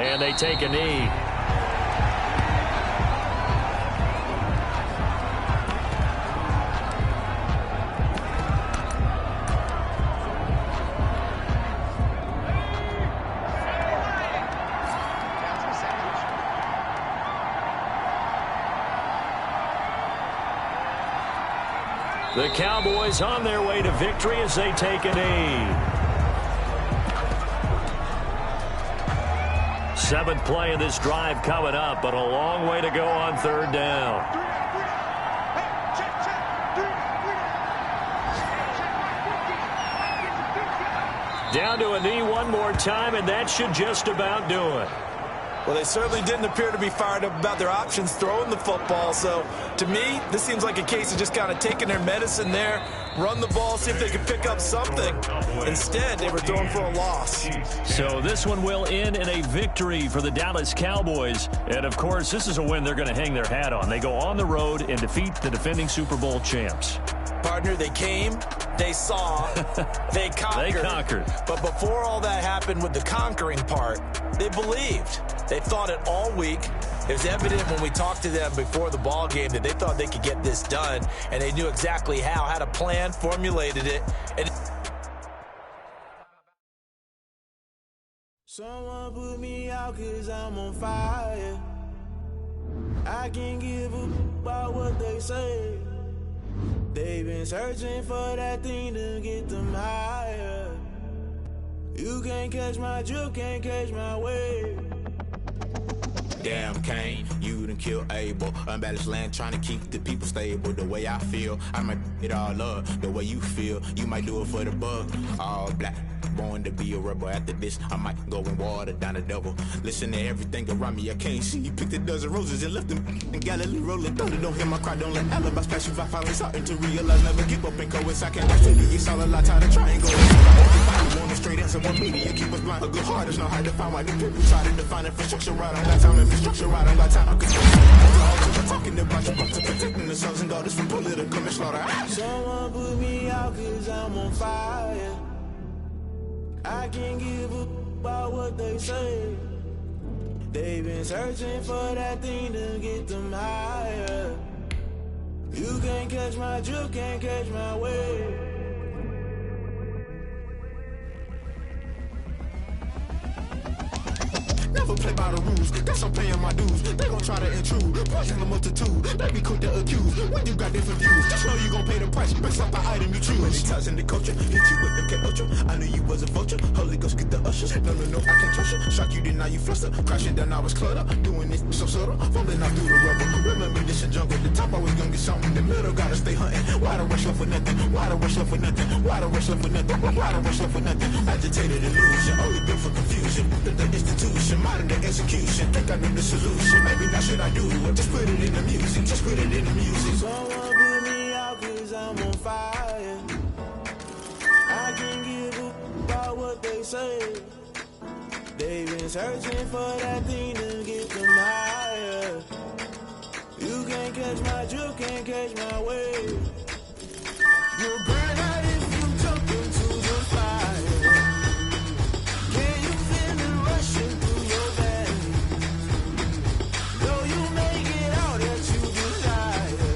And they take a knee. The Cowboys on their way to victory as they take a knee. 7th play of this drive coming up, but a long way to go on 3rd down. Down to a knee one more time, and that should just about do it. Well, they certainly didn't appear to be fired up about their options throwing the football. So, to me, this seems like a case of just kind of taking their medicine there, run the ball, see if they could pick up something. Instead, they were throwing for a loss. So this one will end in a victory for the Dallas Cowboys. And, of course, this is a win they're going to hang their hat on. They go on the road and defeat the defending Super Bowl champs. Partner, they came, they saw, they conquered. They conquered. But before all that happened with the conquering part, they believed. They thought it all week. It was evident when we talked to them before the ball game that they thought they could get this done, and they knew exactly how, had a plan, formulated it. And someone put me out 'cause I'm on fire. I can't give a about what they say. They've been searching for that thing to get them higher. You can't catch my drift, can't catch my wave. Damn, Kane, you you done kill Abel. Unbalanced land trying to keep the people stable. The way I feel, I might it all up. The way you feel, you might do it for the bug. All black, born to be a rebel. After this, I might go and water down the devil. Listen to everything around me, I can't see. You picked a dozen roses and left them in Galilee rolling thunder. Don't hear my cry, don't let alibis pass you. I finally starting to realize, never give up and coincide. I can't watch it, it's all a lot, tired of trying, go. I want a straight answer, one media, keep us blind. A good heart is not hard to find. Why the people try to define infrastructure right? I got time, infrastructure right, I got time. I'm talking about you, about to protecting the sons and daughters from political manslaughter. Someone put me out cause I'm on fire. I can't give a about what they say. They've been searching for that thing to get them higher. You can't catch my drift, can't catch my wave. Never play by the rules, guess I'm paying my dues. They gon' try to intrude, poison the multitude. They be quick to accuse, when you got different views. Just know you gon' pay the price, based off the item you choose. Many ties in the culture, hit you with them K-Ultra. I knew you was a vulture, Holy Ghost get the ushers. No, I can't trust you. Shock you, then now you fluster. Crashing down, I was cluttered. Doing this so subtle, falling out through the rubber. Remember this a jungle, the top always gonna get something. In the middle, gotta stay hunting. Why the rush left for nothing? Why the rush left for nothing? Why the rush left for nothing? Why the rush left for nothing? Agitated illusion, only built for confusion. The institution, modern day execution. Think I know the solution. Maybe not should I do it? Just put it in the music. Just put it in the music. Someone put me out cause I'm on fire. I can't give a about what they say. They've been searching for that thing to get them higher. You can't catch my drift, can't catch my wave. You'll burn out if you jump into the fire. Can you feel it rushing through your veins? Though you make it out that you desire.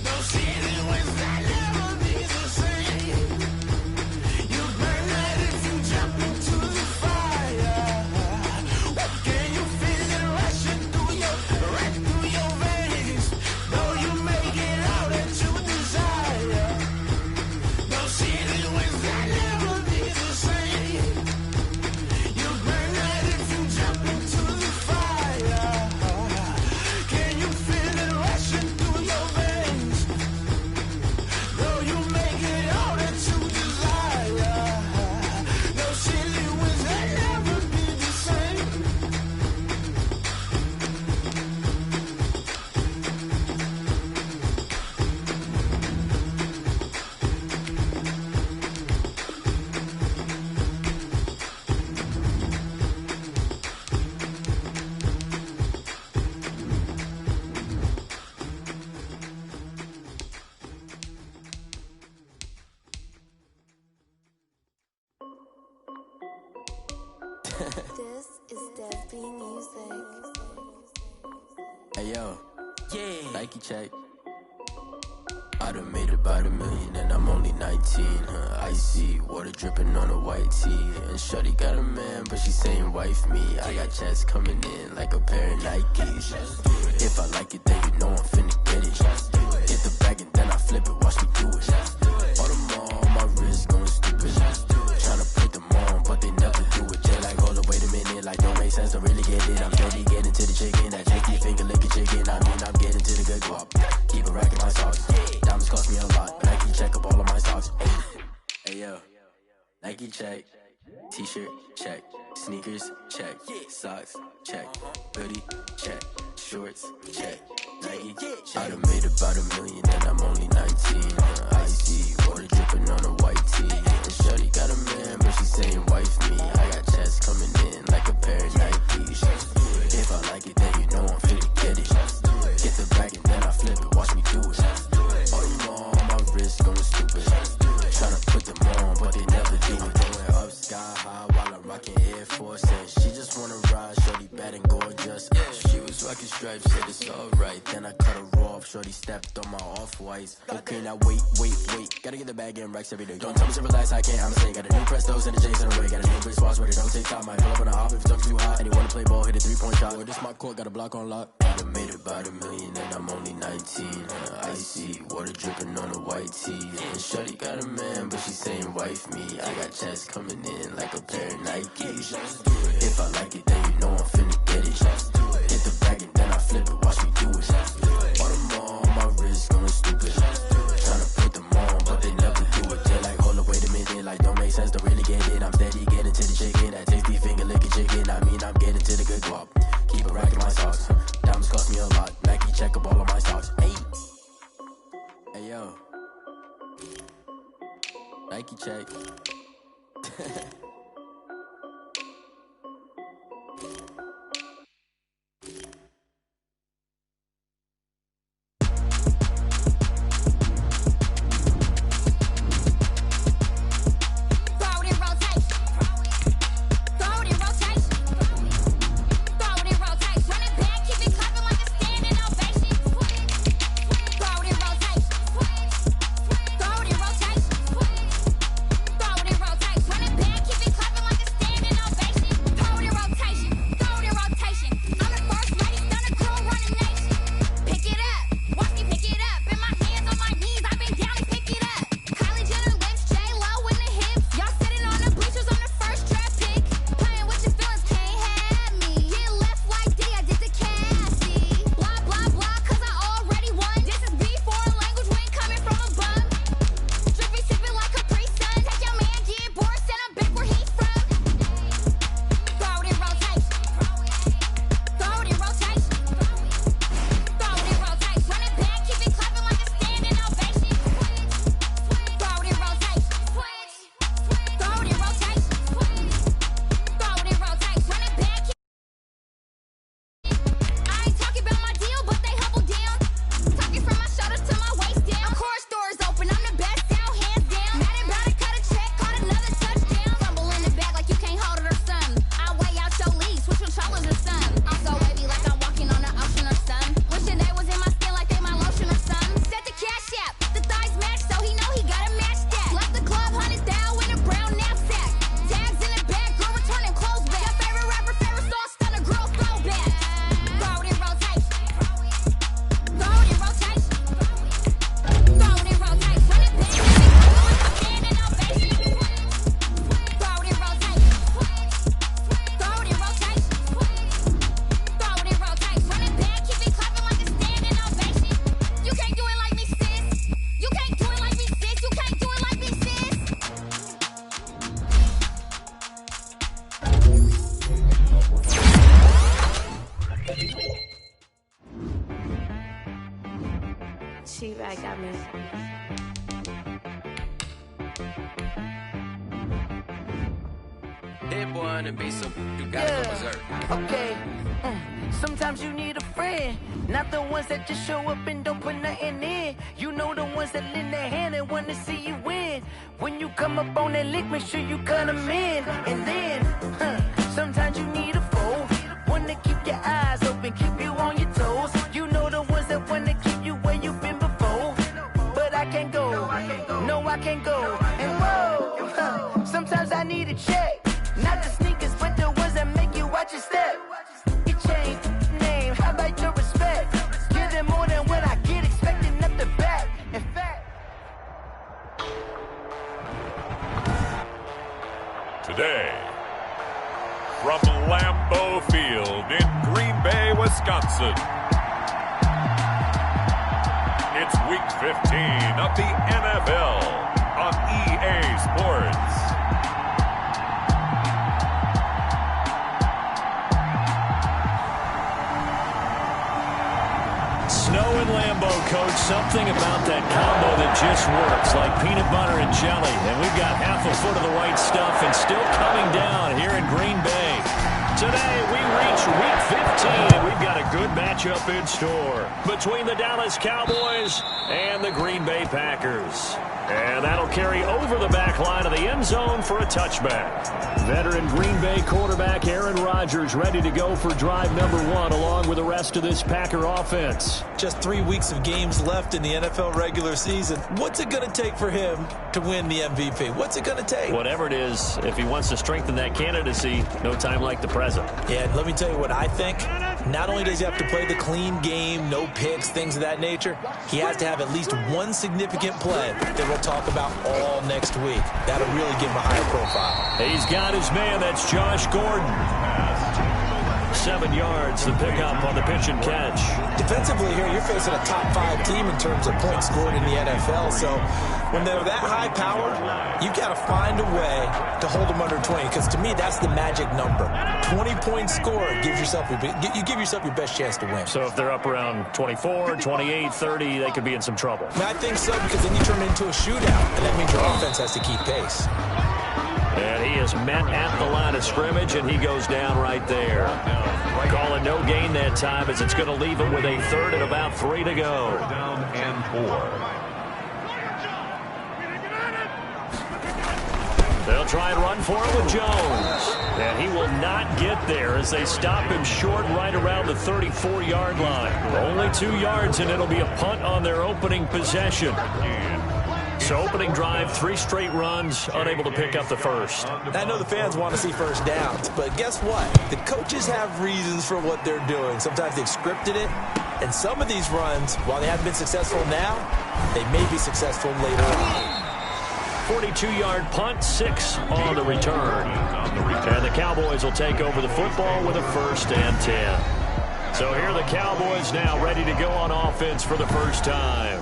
No ceiling was that never be the same. You burn out if you jump into the fire. Can you feel it rushing through your veins? Though you make it out that you desire. No ceiling was that never be the same. You burn out if you jump into the fire. Can you feel it rushing through your veins? Though you make it out that you desire. No ceiling was that never be the same. This is Dev B Music. Hey yo, yeah, Nike check. I done made about $1 million and I'm only 19. Icy water dripping on a white tee. And shorty got a man, but she saying wife me. I got checks coming in like a pair of Nikes. If I like it, then you know I'm finna get it. Get the bag and then I flip it, watch me do it. All them on my wrist going stupid. Tryna put them on, but they never do it. They like, hold up, wait a minute, like don't make sense, don't really get it. I'm steady getting to the chicken, that tricky finger licking chicken. I mean, I'm getting to the good guap. Keep a rack in my socks. Diamonds cost me a lot. Nike check up all of my stocks. Hey yo, Nike check. T-shirt check. Sneakers check. Socks check. Hoodie check. Shorts check. Nike I done made about $1 million and I'm only 19. Icy water dripping on a white tee. And shorty got a man, but she saying wife me. I got checks coming in like a pair of Nikes. If I like it, then you know I'm finna get it. Get the bag and then I flip it, watch me do it. All them on my wrist going stupid. Tryna put them on, but they never do it. Going up sky high while I'm rocking Air Force. And she just wanna ride, shorty bad and gorgeous. She was rocking stripes, said it's alright. Then I cut her off, shorty stepped on my off-whites. Okay, now wait. Gotta get the bag and racks every day. Don't tell me to relax, I can't, I'ma say. Got a new Prestos and a J's in the way. Got a new Chris Foss, but it don't take time. Might pull up on a hop if it's too hot. And you wanna play ball, hit a 3-point shot. Or this my court, got a block on lock. I done made about $1 million and I'm only 19. Icy water dripping on a white tee. And shorty got a man, but she saying wife me. I got checks coming in like a pair of Nikes. If I like it, then you know I'm finna get it. Get the bag and then I check up all of my stocks. Hey. Hey, yo. Nike check. She-Bag got me. Hit one and be so you gotta go berserk. Okay. Sometimes you need a friend, not the ones that just show up and don't put nothing in. You know the ones that lend a hand and wanna see you win. When you come up on that lick, make sure you cut them in. And then, sometimes you need a foe, one to keep your eyes open, keep you on your toes. You know the ones that wanna keep you where you've been before. But I can't go, no I can't go. And whoa, sometimes I need a check. Not the sneakers, but the ones that make you watch your step. You change name, how about your respect? Give them more than what I get, expecting up the back. In fact, today, from Lambeau Field in Green Bay, Wisconsin, it's Week 15 of the NFL on EA Sports. Snow and Lambeau, Coach, something about that combo that just works, like peanut butter and jelly. And we've got half a foot of the right stuff and still coming down here in Green Bay. Today, we reach Week 15, and we've got a good matchup in store between the Dallas Cowboys and the Green Bay Packers. And that'll carry over the back line of the end zone for a touchback. Veteran Green Bay quarterback Aaron Rodgers ready to go for drive number 1 along with the rest of this Packer offense. Just 3 weeks of games left in the NFL regular season. What's it going to take for him to win the MVP? What's it going to take? Whatever it is, if he wants to strengthen that candidacy, no time like the present. Yeah, and let me tell you what I think. Not only does he have to play the clean game, no picks, things of that nature, he has to have at least one significant play that we'll talk about all next week. That'll really give him a higher profile. He's got his man. That's Josh Gordon. 7 yards, the pickup on the pitch and catch. Defensively here, you're facing a top 5 team in terms of points scored in the NFL. So when they're that high powered, you got to find a way to hold them under 20. Because to me, that's the magic number. 20 points scored, you give yourself your best chance to win. So if they're up around 24, 28, 30, they could be in some trouble. I think so, because then you turn it into a shootout, and that means your offense has to keep pace. And he is met at the line of scrimmage, and he goes down right there. Calling no gain that time, as it's going to leave him with a third and about 3 to go. Down and 4. They'll try and run for it with Jones. And he will not get there as they stop him short right around the 34-yard line. Only 2 yards, and it'll be a punt on their opening possession. So opening drive, 3 straight runs, unable to pick up the first. I know the fans want to see first downs, but guess what? The coaches have reasons for what they're doing. Sometimes they've scripted it, and some of these runs, while they haven't been successful now, they may be successful later on. 42-yard punt, 6 on the return. And the Cowboys will take over the football with a 1st and 10. So here are the Cowboys now ready to go on offense for the first time.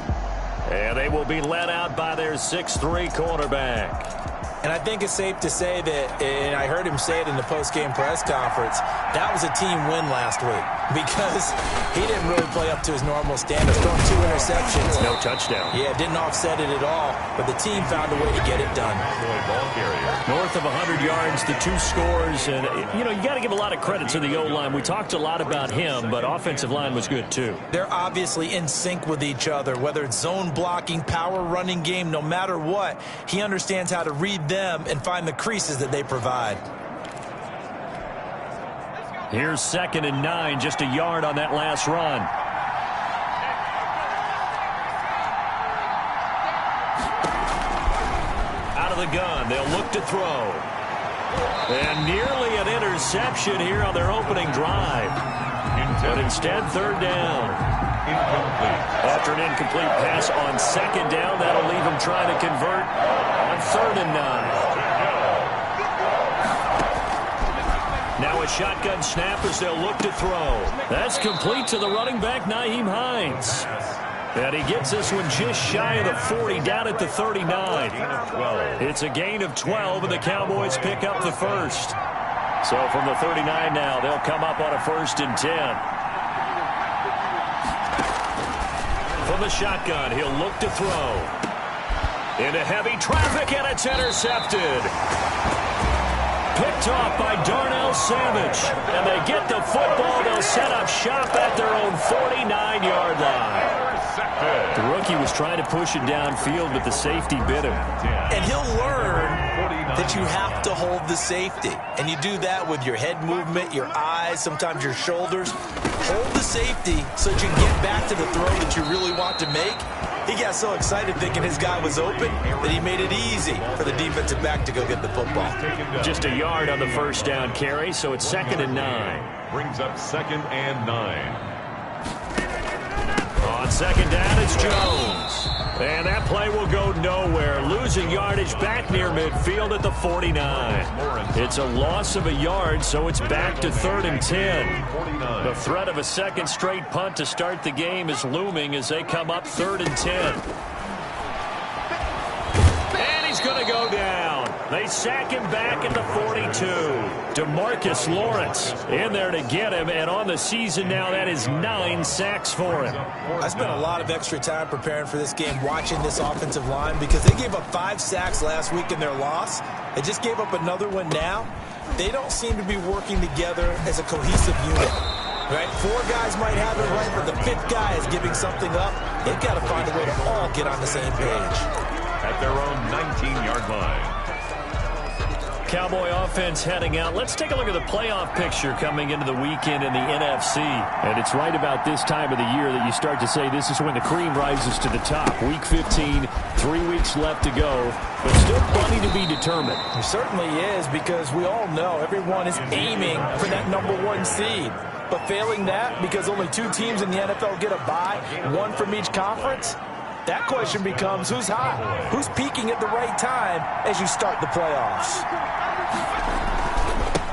And they will be led out by their 6'3" quarterback. And I think it's safe to say that, and I heard him say it in the post-game press conference, that was a team win last week because he didn't really play up to his normal standards. Throwing 2 interceptions. No touchdown. Yeah, didn't offset it at all, but the team found a way to get it done. North of 100 yards, the 2 scores, and, you got to give a lot of credit to the O-line. We talked a lot about him, but offensive line was good, too. They're obviously in sync with each other, whether it's zone blocking, power running game, no matter what. He understands how to read them and find the creases that they provide. Here's 2nd and 9, just a yard on that last run. Out of the gun, they'll look to throw. And nearly an interception here on their opening drive. But instead, 3rd down. After an incomplete pass on 2nd down, that'll leave them trying to convert on 3rd and 9. Now a shotgun snap as they'll look to throw. That's complete to the running back, Nyheim Hines. And he gets this one just shy of the 40, down at the 39. It's a gain of 12, and the Cowboys pick up the first. So from the 39 now, they'll come up on a 1st and 10. From the shotgun, he'll look to throw. Into heavy traffic, and it's intercepted. Picked off by Darnell Savage. And they get the football. They'll set up shop at their own 49-yard line. The rookie was trying to push it downfield, but the safety bit him. And he'll learn that you have to hold the safety. And you do that with your head movement, your eyes, sometimes your shoulders. Hold the safety so that you can get back to the throw that you really want to make. He got so excited thinking his guy was open that he made it easy for the defensive back to go get the football. Just a yard on the 1st down carry, so it's 2nd and 9. Brings up 2nd and 9. On 2nd down, it's Jones. And that play will go nowhere. Losing yardage back near midfield at the 49. It's a loss of a yard, so it's back to 3rd and 10. The threat of a 2nd straight punt to start the game is looming as they come up 3rd and 10. And he's going to go down. They sack him back at the 42. DeMarcus Lawrence in there to get him, and on the season now, that is 9 sacks for him. I spent a lot of extra time preparing for this game, watching this offensive line, because they gave up 5 sacks last week in their loss. They just gave up another one now. They don't seem to be working together as a cohesive unit. Right? 4 guys might have it right, but the 5th guy is giving something up. They've got to find a way to all get on the same page. At their own 19-yard line. Cowboy offense heading out. Let's take a look at the playoff picture coming into the weekend in the NFC. And it's right about this time of the year that you start to say this is when the cream rises to the top. Week 15, 3 weeks left to go, but still plenty to be determined. It certainly is, because we all know everyone is aiming for that #1 seed. But failing that, because only 2 teams in the NFL get a bye, 1 from each conference, that question becomes who's hot? Who's peaking at the right time as you start the playoffs?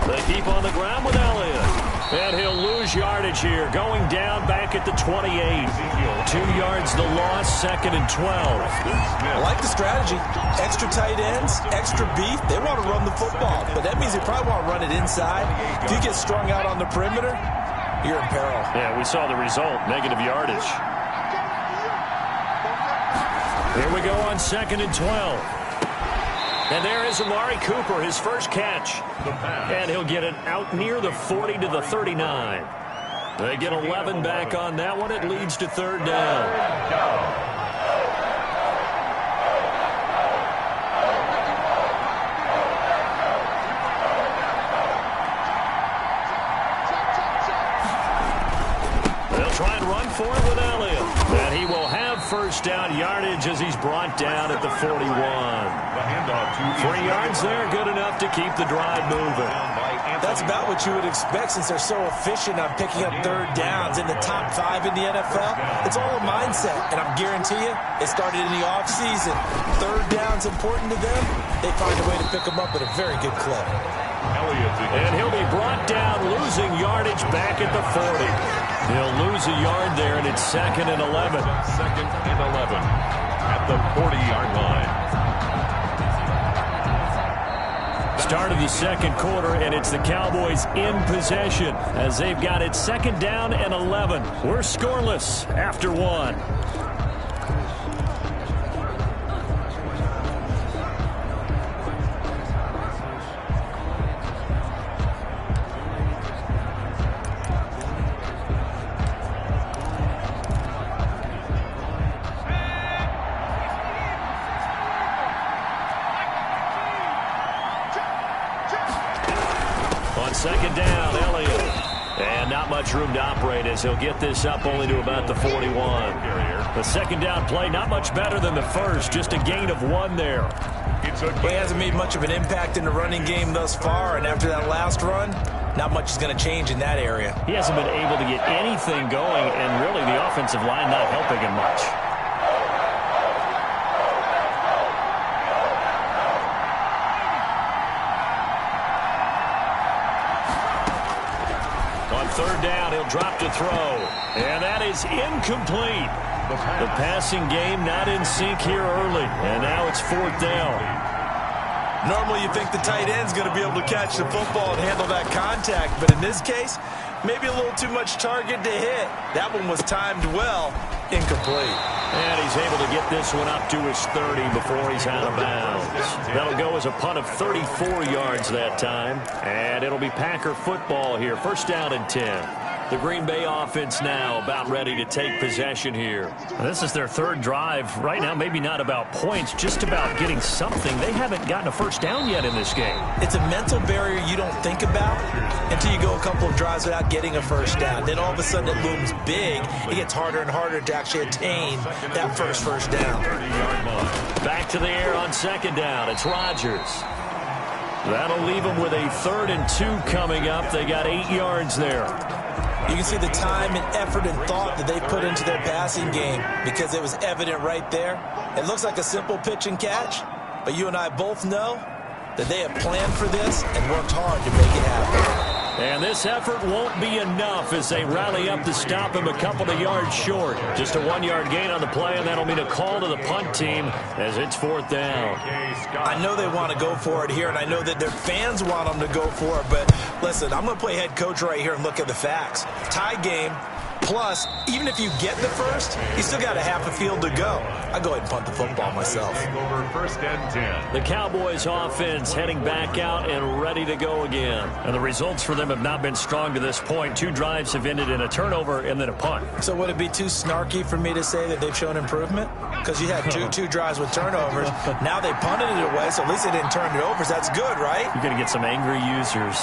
They keep on the ground with Elliott. And he'll lose yardage here, going down back at the 28. 2 yards the loss, 2nd and 12. I like the strategy. Extra tight ends, extra beef. They want to run the football, but that means they probably want to run it inside. If you get strung out on the perimeter, you're in peril. Yeah, we saw the result, negative yardage. Here we go on 2nd and 12. And there is Amari Cooper, his first catch. And he'll get it out near the 40 to the 39. They get 11 back on that one. It leads to 3rd down. Try and run for it with Elliott. And he will have first down yardage as he's brought down at the 41. 3 yards there, good enough to keep the drive moving. That's about what you would expect since they're so efficient on picking up 3rd downs in the top 5 in the NFL. It's all a mindset, and I guarantee you, it started in the offseason. 3rd down's important to them. They find a way to pick them up at a very good clip. And he'll be brought down, losing yardage back at the 40. He'll lose a yard there, and it's 2nd and 11. 2nd and 11 at the 40-yard line. Start of the 2nd quarter, and it's the Cowboys in possession as they've got it 2nd down and 11. We're scoreless after 1. On 2nd down, Elliott. And not much room to operate as he'll get this up only to about the 41. The 2nd down play, not much better than the first, just a gain of 1 there. He hasn't made much of an impact in the running game thus far, and after that last run, not much is going to change in that area. He hasn't been able to get anything going, and really the offensive line not helping him much. On 3rd down, he'll drop to throw. And that is incomplete. The passing game not in sync here early. And now it's 4th down. Normally you think the tight end's going to be able to catch the football and handle that contact. But in this case, maybe a little too much target to hit. That one was timed well. Incomplete. And he's able to get this one up to his 30 before he's out of bounds. That'll go as a punt of 34 yards that time. And it'll be Packer football here. 1st down and 10. The Green Bay offense now about ready to take possession here. This is their 3rd drive. Right now, maybe not about points, just about getting something. They haven't gotten a first down yet in this game. It's a mental barrier you don't think about until you go a couple of drives without getting a first down. Then all of a sudden it looms big. It gets harder and harder to actually attain that first down. Back to the air on 2nd down. It's Rodgers. That'll leave them with a 3rd and 2 coming up. They got 8 yards there. You can see the time and effort and thought that they put into their passing game because it was evident right there. It looks like a simple pitch and catch, but you and I both know that they have planned for this and worked hard to make it happen. And this effort won't be enough as they rally up to stop him a couple of yards short. Just a 1-yard gain on the play, and that'll mean a call to the punt team as it's 4th down. I know they want to go for it here, and I know that their fans want them to go for it, but listen, I'm going to play head coach right here and look at the facts. Tie game, plus, even if you get the first, you still got a half a field to go. I go ahead and punt the football myself. Over 1st and 10. The Cowboys offense heading back out and ready to go again. And the results for them have not been strong to this point. 2 drives have ended in a turnover and then a punt. So would it be too snarky for me to say that they've shown improvement? Because you had two drives with turnovers. Now they punted it away, so at least they didn't turn it over. So that's good, right? You're going to get some angry users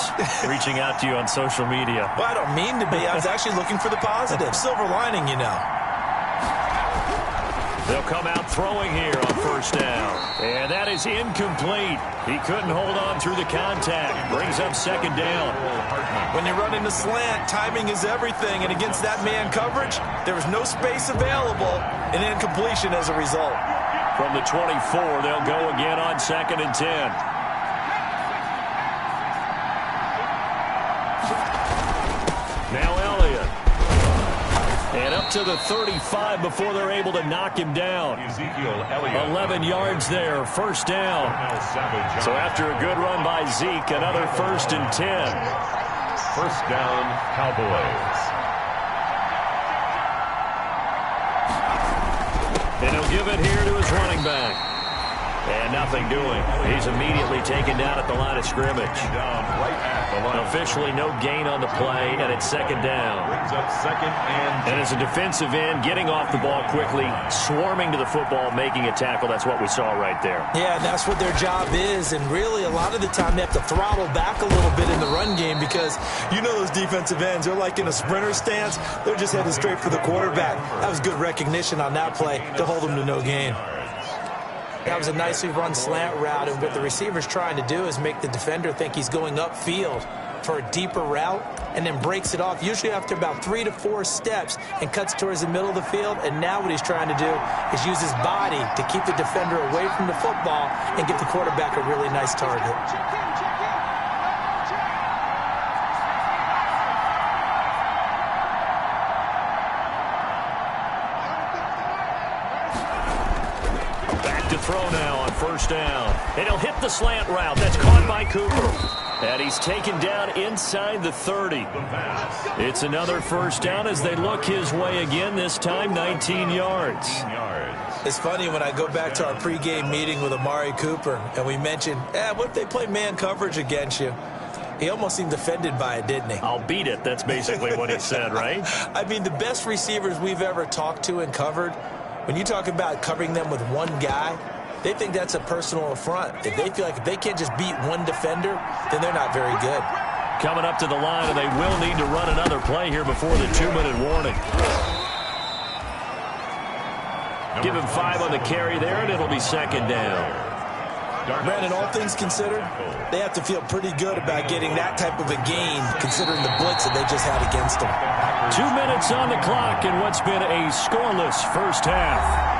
reaching out to you on social media. Well, I don't mean to be. I was actually looking for the positive. Silver lining, you know. They'll come out throwing here on 1st down. And that is incomplete. He couldn't hold on through the contact. Brings up 2nd down. When you're running the slant, timing is everything. And against that man coverage, there was no space available. And incompletion as a result. From the 24, they'll go again on 2nd and 10. get to the 35 before they're able to knock him down. 11 yards there, first down. So after a good run by Zeke, another 1st and 10. First down, Cowboys. And he'll give it here to his running back. And nothing doing. He's immediately taken down at the line of scrimmage. Officially no gain on the play, and it's second down. Brings up second and as a defensive end, getting off the ball quickly, swarming to the football, making a tackle. That's what we saw right there. Yeah, that's what their job is. And really, a lot of the time, they have to throttle back a little bit in the run game because you know those defensive ends, they're like in a sprinter stance. They're just headed straight for the quarterback. That was good recognition on that play to hold them to no gain. That was a nicely run slant route, and what the receiver's trying to do is make the defender think he's going upfield for a deeper route and then breaks it off, usually after about 3 to 4 steps, and cuts towards the middle of the field. And now what he's trying to do is use his body to keep the defender away from the football and get the quarterback a really nice target. Throw now on first down. And he'll hit the slant route. That's caught by Cooper. And he's taken down inside the 30. It's another first down as they look his way again, this time 19 yards. It's funny when I go back to our pregame meeting with Amari Cooper and we mentioned, what if they play man coverage against you? He almost seemed offended by it, didn't he? I'll beat it. That's basically what he said, right? I mean, the best receivers we've ever talked to and covered, when you talk about covering them with one guy, they think that's a personal affront. If they feel like if they can't just beat one defender, then they're not very good. Coming up to the line, and they will need to run another play here before the 2-minute warning. Give him 5 on the carry there, and it'll be second down. Brandon, all things considered, they have to feel pretty good about getting that type of a gain, considering the blitz that they just had against them. 2 minutes on the clock in what's been a scoreless first half.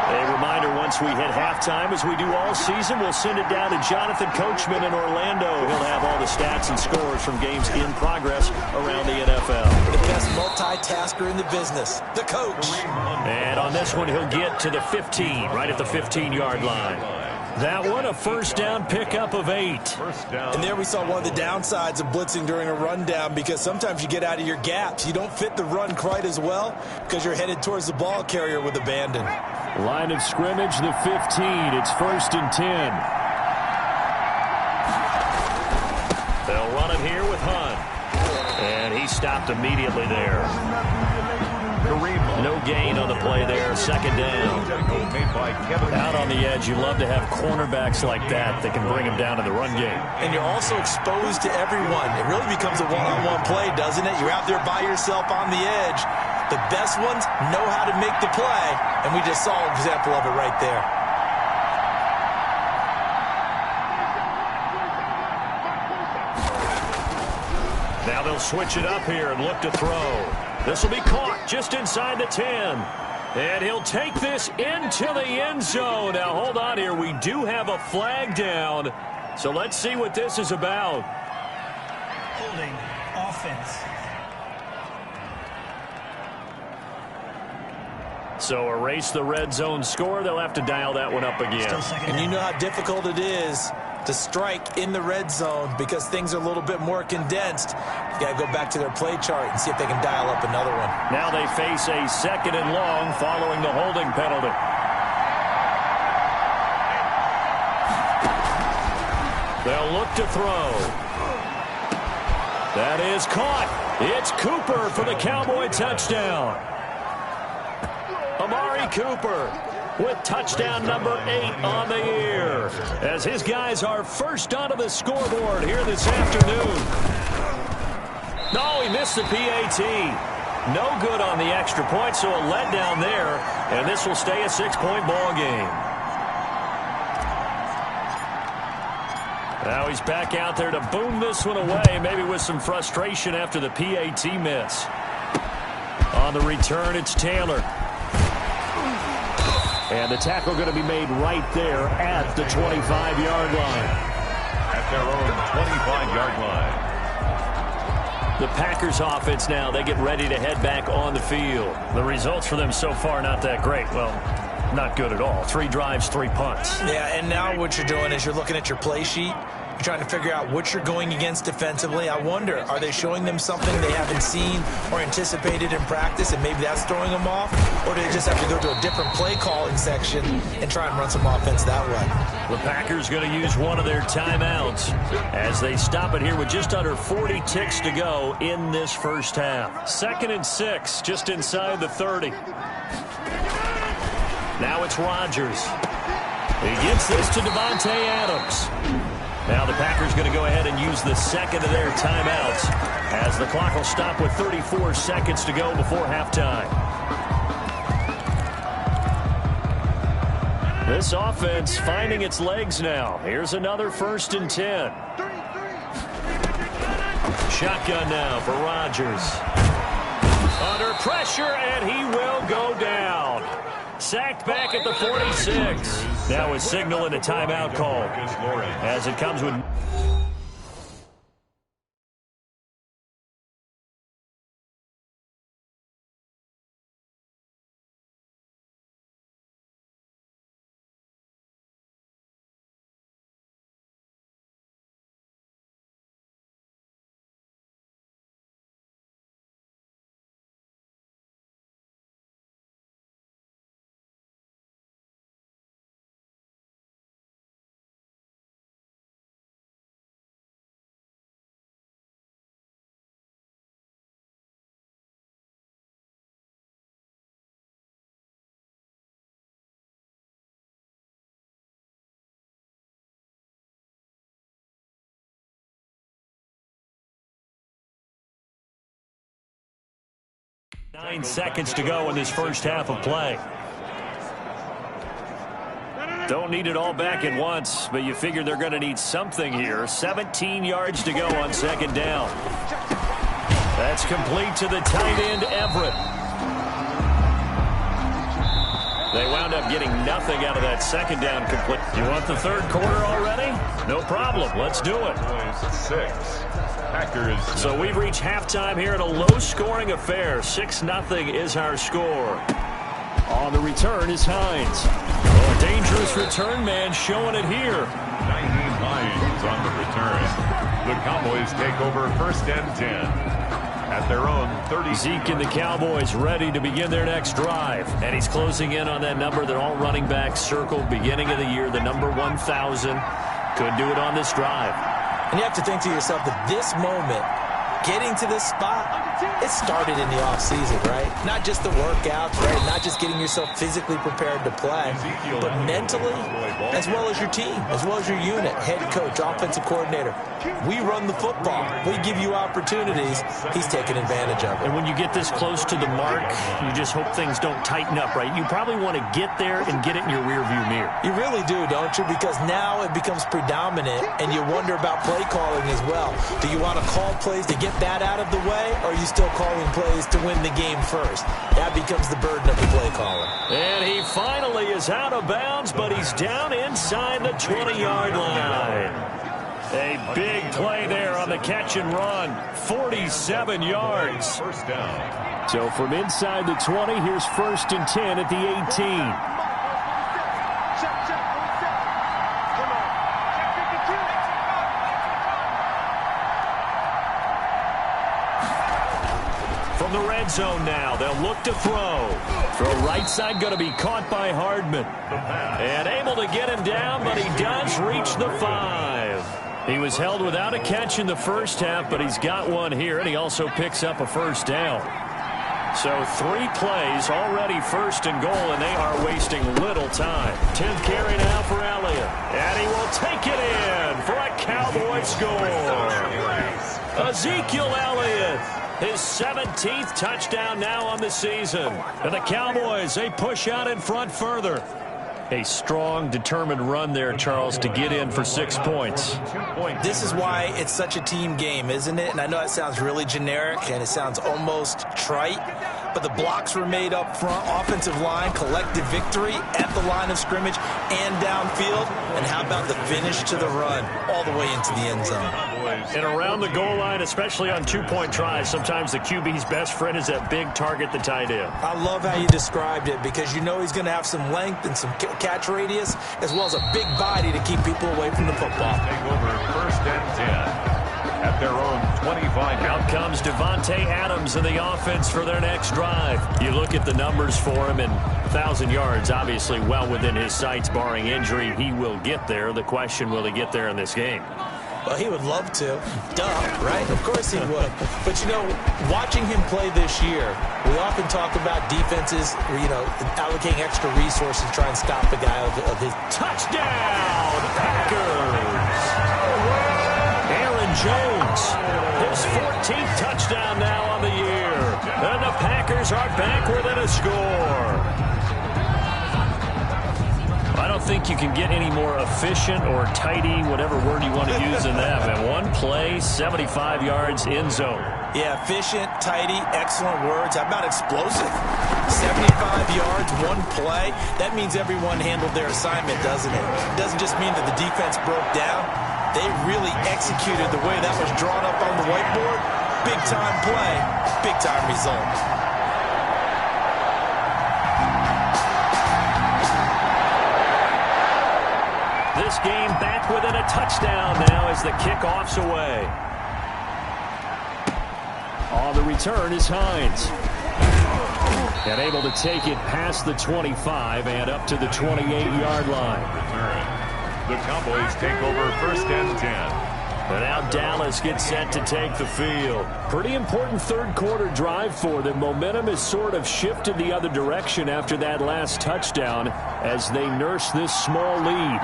A reminder, once we hit halftime, as we do all season, we'll send it down to Jonathan Coachman in Orlando. He'll have all the stats and scores from games in progress around the NFL. The best multitasker in the business, the coach. And on this one, he'll get to the 15, right at the 15-yard line. That one, a first down pickup of 8. And there we saw one of the downsides of blitzing during a rundown, because sometimes you get out of your gaps. You don't fit the run quite as well because you're headed towards the ball carrier with abandon. Line of scrimmage, the 15. It's 1st and 10. They'll run it here with Hunt. And he stopped immediately there. No gain on the play there. Second down. Out on the edge, you love to have cornerbacks like that that can bring him down in the run game. And you're also exposed to everyone. It really becomes a one-on-one play, doesn't it? You're out there by yourself on the edge. The best ones know how to make the play, and we just saw an example of it right there. Now they'll switch it up here and look to throw. This will be caught just inside the 10. And he'll take this into the end zone. Now, hold on here. We do have a flag down. So let's see what this is about. Holding offense. So erase the red zone score. They'll have to dial that one up again. And you know how difficult it is to strike in the red zone because things are a little bit more condensed. You got to go back to their play chart and see if they can dial up another one. Now they face a 2nd and long following the holding penalty. They'll look to throw. That is caught. It's Cooper for the Cowboy touchdown. Amari Cooper with touchdown number 8 on the year, as his guys are first onto the scoreboard here this afternoon. No, he missed the PAT. No good on the extra point, so a letdown there, and this will stay a 6-point ball game. Now he's back out there to boom this one away, maybe with some frustration after the PAT miss. On the return, it's Taylor. And the tackle going to be made right there at the 25-yard line. At their own 25-yard line. The Packers offense now, they get ready to head back on the field. The results for them so far, not that great. Well, not good at all. 3 drives, 3 punts. Yeah, and now what you're doing is you're looking at your play sheet. You're trying to figure out what you're going against defensively. I wonder, are they showing them something they haven't seen or anticipated in practice, and maybe that's throwing them off? Or do they just have to go to a different play calling section and try and run some offense that way? The Packers going to use one of their timeouts as they stop it here with just under 40 ticks to go in this first half. 2nd and 6, just inside the 30. Now it's Rodgers. He gets this to Devontae Adams. Now the Packers going to go ahead and use the second of their timeouts as the clock will stop with 34 seconds to go before halftime. This offense finding its legs now. Here's another 1st and 10. Shotgun now for Rodgers. Under pressure, and he will go down. Sacked back at the 46. Now a signal and a timeout call as it comes with... Nine seconds to go in this first half of play. Don't need it all back at once, but you figure they're going to need something here. 17 yards to go on 2nd down. That's complete to the tight end, Everett. They wound up getting nothing out of that 2nd down complete. You want the 3rd quarter already? No problem. Let's do it. 6. Packers. So we've reached halftime here in a low-scoring affair. 6-0 is our score. On the return is Hines. A dangerous return man showing it here. 90 Hines on the return. The Cowboys take over 1st and 10 at their own 30. Zeke and the Cowboys ready to begin their next drive. And he's closing in on that number that all running backs circled beginning of the year, the number 1,000. Could do it on this drive. And you have to think to yourself that this moment, getting to this spot, it started in the offseason, right? Not just the workouts, right? Not just getting yourself physically prepared to play, but mentally, as well as your team, as well as your unit, head coach, offensive coordinator. We run the football. We give you opportunities. He's taking advantage of it. And when you get this close to the mark, you just hope things don't tighten up, right? You probably want to get there and get it in your rearview mirror. You really do, don't you? Because now it becomes predominant, and you wonder about play calling as well. Do you want to call plays to get that out of the way, or are you still calling plays to win the game first? That becomes the burden of the play caller. And he finally is out of bounds, but he's down inside the 20-yard line. A big play there on the catch and run. 47 yards. First down. So from inside the 20, here's 1st and 10 at the 18. From the red zone now, they'll look to throw. Throw right side, going to be caught by Hardman. And able to get him down, but he does reach the 5. He was held without a catch in the first half, but he's got one here, and he also picks up a 1st down. So 3 plays, already 1st and goal, and they are wasting little time. 10th carry now for Elliott. And he will take it in for a Cowboy score. Ezekiel Elliott. His 17th touchdown now on the season. And the Cowboys, they push out in front further. A strong, determined run there, Charles, to get in for 6 points. This is why it's such a team game, isn't it? And I know it sounds really generic and it sounds almost trite, but the blocks were made up front. Offensive line, collective victory at the line of scrimmage and downfield. And how about the finish to the run all the way into the end zone? And around the goal line, especially on two-point tries, sometimes the QB's best friend is that big target, the tight end. I love how you described it because you know he's going to have some length and some catch radius as well as a big body to keep people away from the football. Take over 1st and 10 at their own 25. Out comes Devontae Adams in the offense for their next drive. You look at the numbers for him, and 1,000 yards, obviously well within his sights, barring injury. He will get there. The question, will he get there in this game? Well, he would love to. Duh, right? Of course he would. But, you know, watching him play this year, we often talk about defenses, allocating extra resources to try and stop the guy of his. Touchdown, Packers! Aaron Jones, his 14th touchdown now on the year. And the Packers are back within a score. I don't think you can get any more efficient or tidy, whatever word you want to use in that. Man, one play, 75 yards, end zone. Yeah, efficient, tidy, excellent words. How about explosive? 75 yards, one play. That means everyone handled their assignment, doesn't it? It doesn't just mean that the defense broke down. They really executed the way that was drawn up on the whiteboard. Big-time play, big-time result. This game back within a touchdown now as the kickoff's away. On the return is Hines. And able to take it past the 25 and up to the 28-yard line. The Cowboys take over 1st and 10. And now Dallas gets set to take the field. Pretty important third-quarter drive for them. Momentum has sort of shifted the other direction after that last touchdown as they nurse this small lead.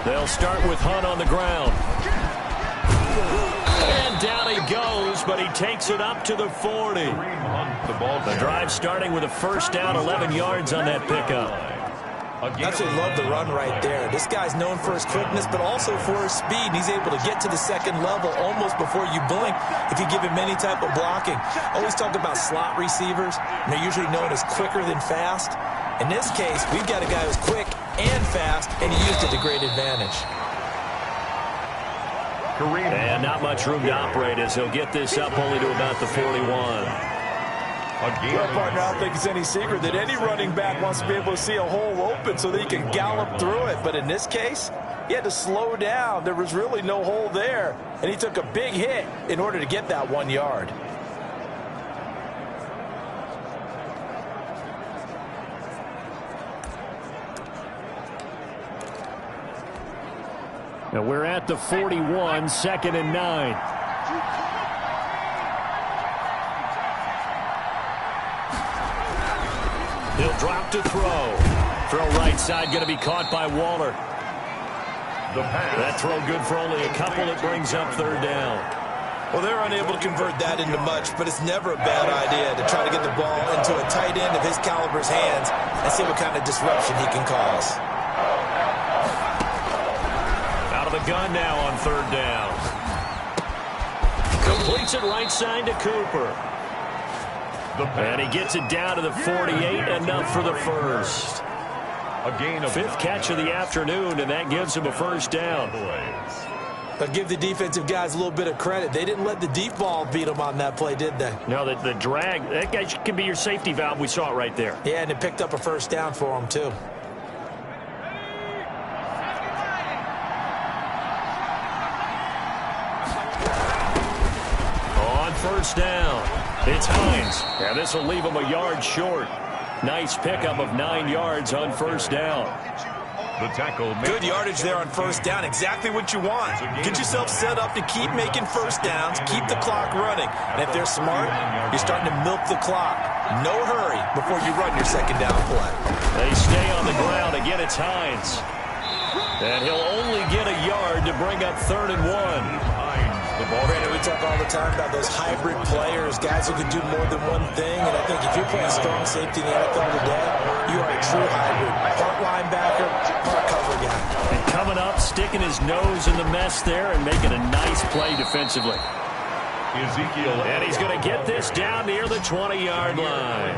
They'll start with Hunt on the ground. And down he goes, but he takes it up to the 40. The drive starting with a first down, 11 yards on that pickup. Absolutely love the run right there. This guy's known for his quickness, but also for his speed. He's able to get to the second level almost before you blink if you give him any type of blocking. Always talk about slot receivers, and they're usually known as quicker than fast. In this case, we've got a guy who's quick and fast, and he used it to great advantage. And not much room to operate as he'll get this up only to about the 41. Well, partner, I don't think it's any secret that any running back wants to be able to see a hole open so that he can gallop through it. But in this case, he had to slow down. There was really no hole there, and he took a big hit in order to get that 1 yard. Now we're at the 41, 2nd and 9. He'll drop to throw. Throw right side, going to be caught by Waller. That throw good for only a couple. It brings up 3rd down. Well, they're unable to convert that into much, but it's never a bad idea to try to get the ball into a tight end of his caliber's hands and see what kind of disruption he can cause. Out of the gun now on 3rd down. Completes it right side to Cooper. And he gets it down to the 48, enough for the first. A gain of 5th catch of the afternoon, and that gives him a first down. But give the defensive guys a little bit of credit. They didn't let the deep ball beat them on that play, did they? No, the drag, that guy can be your safety valve. We saw it right there. Yeah, and it picked up a first down for him, too. On 1st down, it's Hines. And this will leave him a yard short. Nice pickup of 9 yards on 1st down. The tackle. Good yardage there on 1st down. Exactly what you want. Get yourself set up to keep making first downs, keep the clock running. And if they're smart, you're starting to milk the clock. No hurry before you run your 2nd down play. They stay on the ground. Again, it's Hines. And he'll only get a yard to bring up 3rd and 1. Brandon, we talk all the time about those hybrid players, guys who can do more than one thing. And I think if you're playing strong safety in the NFL today, you are a true hybrid. Part linebacker, part cover guy. And coming up, sticking his nose in the mess there and making a nice play defensively. And he's going to get this down near the 20-yard line.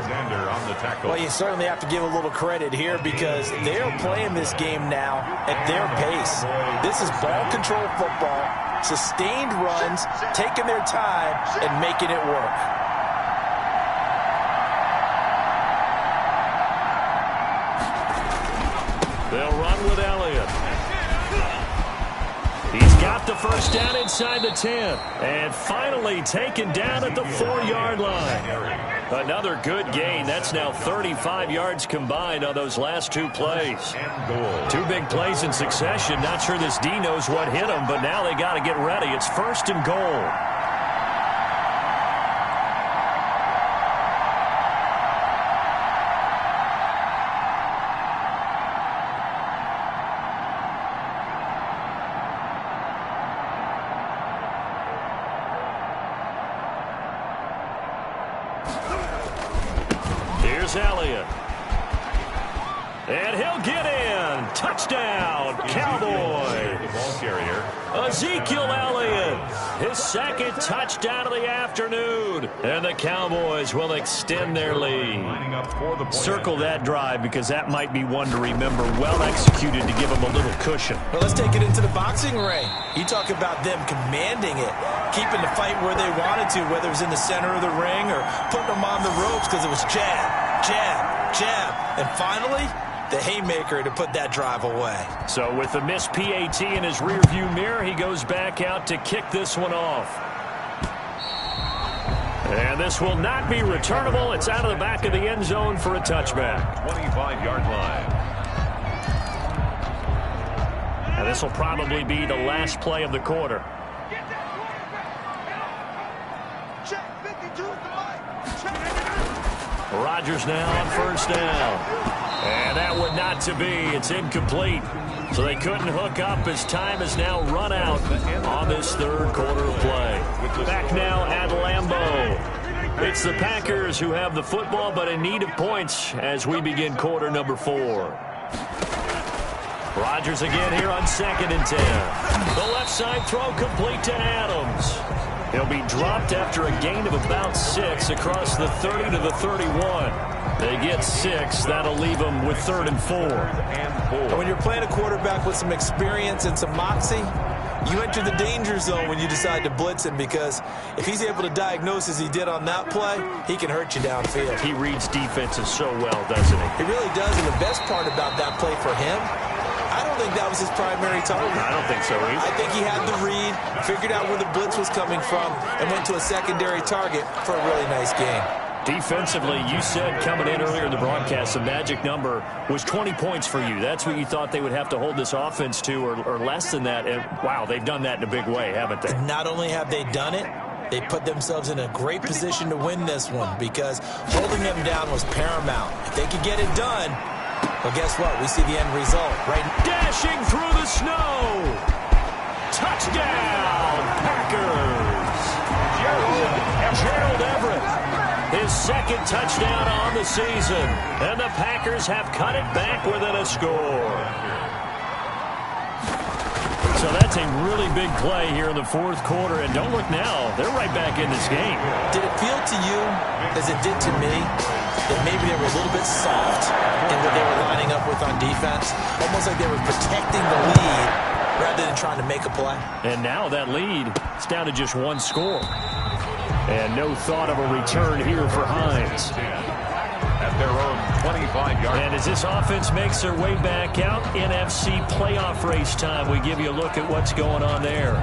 On the tackle. Well, you certainly have to give a little credit here because they're playing this game now at their pace. This is ball control football, sustained runs, taking their time, and making it work. They'll run with Elliott. He's got the first down inside the 10. And finally taken down at the 4-yard line. Another good gain. That's now 35 yards combined on those last two plays. Two big plays in succession. Not sure this D knows what hit him, but now they got to get ready. It's 1st and goal. Here's Elliott. And he'll get in. Touchdown, Cowboys. The ball carrier. Ezekiel Elliott, his second touchdown of the afternoon. And the Cowboys will extend their lead. Circle that drive because that might be one to remember. Well executed to give them a little cushion. Well, let's take it into the boxing ring. You talk about them commanding it, keeping the fight where they wanted to, whether it was in the center of the ring or putting them on the ropes because it was jab, jab, jab. And finally, the haymaker to put that drive away. So with the missed PAT in his rearview mirror, he goes back out to kick this one off. And this will not be returnable. It's out of the back of the end zone for a touchback. 25-yard line. And this will probably be the last play of the quarter. Rodgers now on first down. And that would not to be. It's incomplete. So they couldn't hook up as time has now run out on this third quarter of play. Back now at Lambeau. It's the Packers who have the football but in need of points as we begin quarter number 4. Rodgers again here on 2nd and 10. The left side throw complete to Adams. He'll be dropped after a gain of about 6 across the 30 to the 31. They get 6. That'll leave them with 3rd and 4. And when you're playing a quarterback with some experience and some moxie, you enter the danger zone when you decide to blitz him because if he's able to diagnose as he did on that play, he can hurt you downfield. He reads defenses so well, doesn't he? He really does, and the best part about that play for him, I don't think that was his primary target. I don't think so either. I think he had the read, figured out where the blitz was coming from, and went to a secondary target for a really nice game. Defensively, you said coming in earlier in the broadcast, the magic number was 20 points for you. That's what you thought they would have to hold this offense to or less than that. And, wow, they've done that in a big way, haven't they? Not only have they done it, they put themselves in a great position to win this one because holding them down was paramount. If they could get it done, well, guess what? We see the end result. Right? Dashing through the snow. Touchdown, Packers. Gerald Everett. His second touchdown on the season. And the Packers have cut it back within a score. So that's a really big play here in the 4th quarter. And don't look now. They're right back in this game. Did it feel to you, as it did to me, that maybe they were a little bit soft in what they were lining up with on defense? Almost like they were protecting the lead rather than trying to make a play. And now that lead is down to just 1 score. And no thought of a return here for Hines. At their own 25-yard. And as this offense makes their way back out, NFC playoff race time, we give you a look at what's going on there.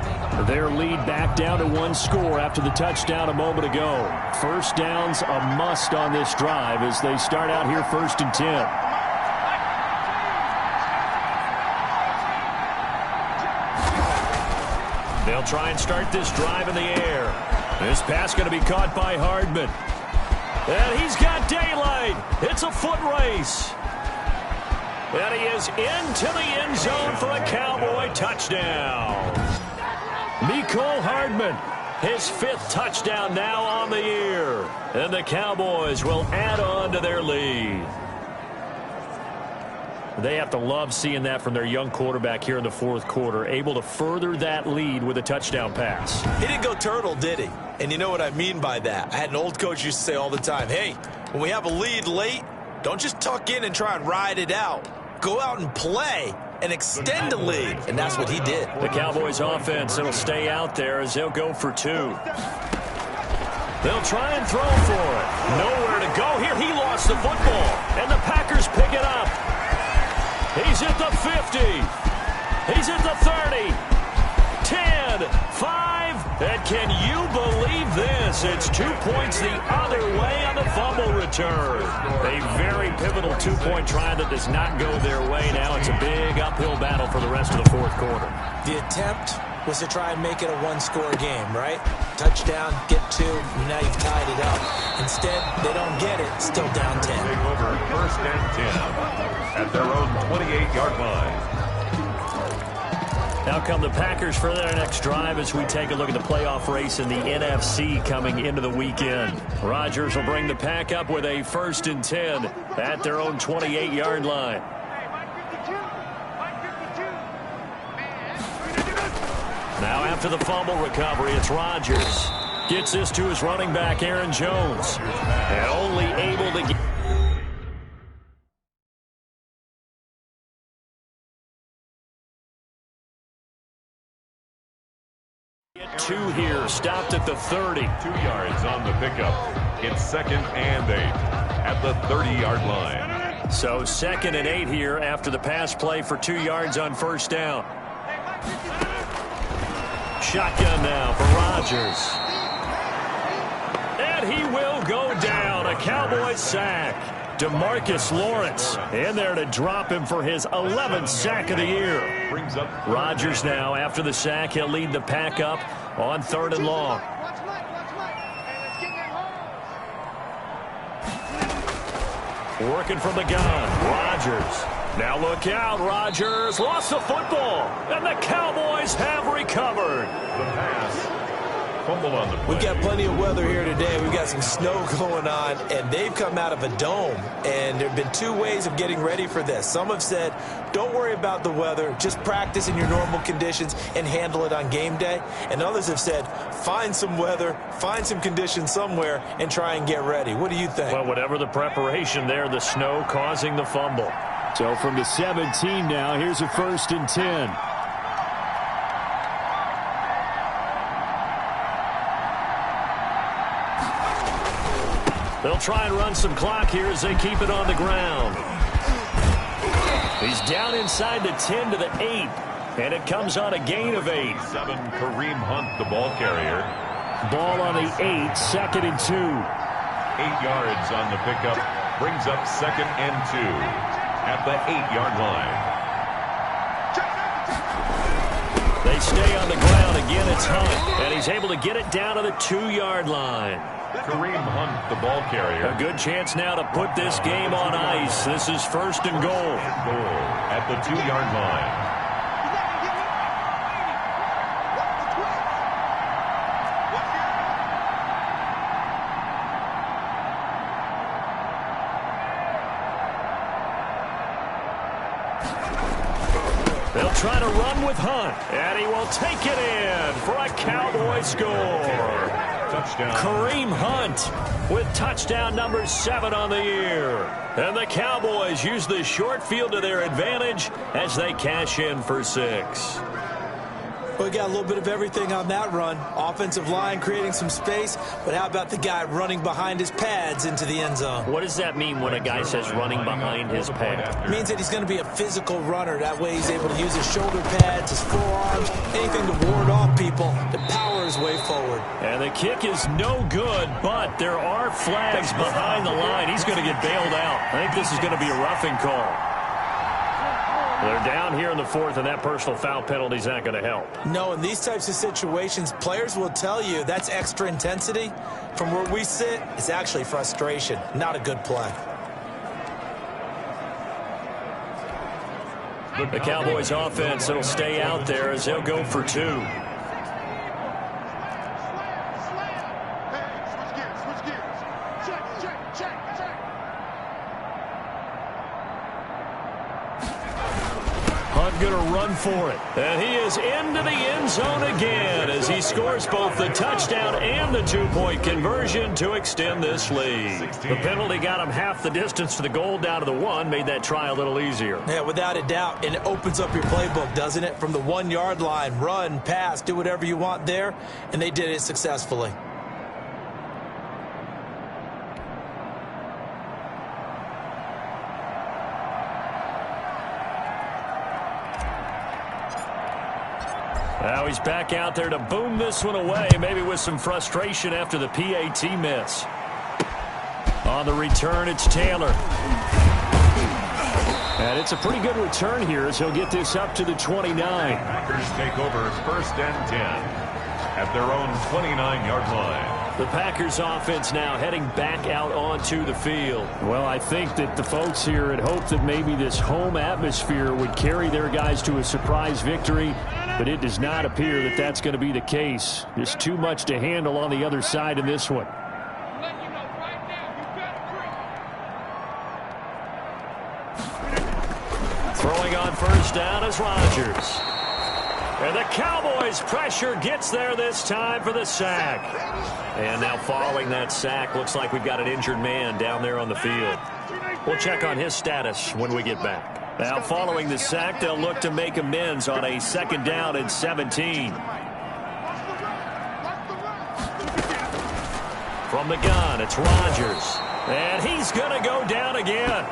Their lead back down to 1 score after the touchdown a moment ago. First down's a must on this drive as they start out here 1st and 10. They'll try and start this drive in the air. This pass going to be caught by Hardman. And he's got daylight. It's a foot race. And he is into the end zone for a Cowboy touchdown. Mecole Hardman, his 5th touchdown now on the year. And the Cowboys will add on to their lead. They have to love seeing that from their young quarterback here in the fourth quarter, able to further that lead with a touchdown pass. He didn't go turtle, did he? And you know what I mean by that. I had an old coach used to say all the time, hey, when we have a lead late, don't just tuck in and try and ride it out. Go out and play and extend the lead. And that's what he did. The Cowboys offense, it'll stay out there as they'll go for 2. They'll try and throw for it. Nowhere to go here. He lost the football. And the Packers pick it up. He's at the 50. He's at the 30. 10, 5. And can you believe this? It's 2 points the other way on the fumble return. A very pivotal 2-point try that does not go their way. Now it's a big uphill battle for the rest of the fourth quarter. The attempt was to try and make it a one-score game, right? Touchdown, get 2, and now you've tied it up. Instead, they don't get it, still down 10. Take over 1st and 10 at their own 28-yard line. Now come the Packers for their next drive as we take a look at the playoff race in the NFC coming into the weekend. Rodgers will bring the pack up with a 1st and 10 at their own 28-yard line. Now after the fumble recovery, it's Rodgers. Gets this to his running back, Aaron Jones. And only able to get 2 here, stopped at the 30. 2 yards on the pickup. It's 2nd and 8 at the 30-yard line. So 2nd and 8 here after the pass play for 2 yards on 1st down. Shotgun now for Rodgers. And he will go down. A Cowboys sack. DeMarcus Lawrence in there to drop him for his 11th sack of the year. Rodgers now, after the sack, he'll lead the pack up on 3rd and long. Working from the gun, Rodgers. Now look out, Rodgers lost the football, and the Cowboys have recovered. The pass. Fumble on the play. We've got plenty of weather here today. We've got some snow going on, and they've come out of a dome. And there have been 2 ways of getting ready for this. Some have said, don't worry about the weather. Just practice in your normal conditions and handle it on game day. And others have said, find some weather, find some conditions somewhere, and try and get ready. What do you think? Well, whatever the preparation there, the snow causing the fumble. So from the 17 now, here's a 1st and 10. They'll try and run some clock here as they keep it on the ground. He's down inside the 10 to the 8. And it comes on a gain of 8. 7, Kareem Hunt, the ball carrier. Ball on the 8, 2nd and 2. 8 yards on the pickup. Brings up 2nd and 2 at the 8-yard line. They stay on the ground. Again, it's Hunt. And he's able to get it down to the 2-yard line. Kareem Hunt, the ball carrier. A good chance now to put this game on ice. This is 1st and goal. At the 2-yard line. They'll try to run with Hunt, and he will take it in for a Cowboy score. Touchdown. Kareem Hunt with touchdown number 7 on the year. And the Cowboys use the short field to their advantage as they cash in for 6. We got a little bit of everything on that run. Offensive line creating some space, but how about the guy running behind his pads into the end zone? What does that mean when a guy says running behind his pads? It means that he's going to be a physical runner. That way he's able to use his shoulder pads, his forearms, anything to ward off people, to power his way forward. And the kick is no good, but there are flags behind the line. He's going to get bailed out. I think this is going to be a roughing call. They're down here in the 4th, and that personal foul penalty is not going to help. No, in these types of situations, players will tell you that's extra intensity. From where we sit, it's actually frustration, not a good play. The Cowboys offense, it'll stay out there as they'll go for 2. going to run for it. And he is into the end zone again as he scores both the touchdown and the two-point conversion to extend this lead. The penalty got him half the distance to the goal down to the 1, made that try a little easier. Yeah, without a doubt. And it opens up your playbook, doesn't it? From the 1-yard line, run, pass, do whatever you want there. And they did it successfully. Now he's back out there to boom this one away, maybe with some frustration after the PAT miss. On the return, it's Taylor. And it's a pretty good return here as he'll get this up to the 29. Packers take over first and 10 at their own 29-yard line. The Packers offense now heading back out onto the field. Well, I think that the folks here had hoped that maybe this home atmosphere would carry their guys to a surprise victory, but it does not appear that that's going to be the case. There's too much to handle on the other side in this one. Throwing on first down is Rodgers. And the Cowboys' pressure gets there this time for the sack. And now following that sack, looks like we've got an injured man down there on the field. We'll check on his status when we get back. Now following the sack, they'll look to make amends on a 2nd down and 17. From the gun, it's Rodgers. And he's going to go down again.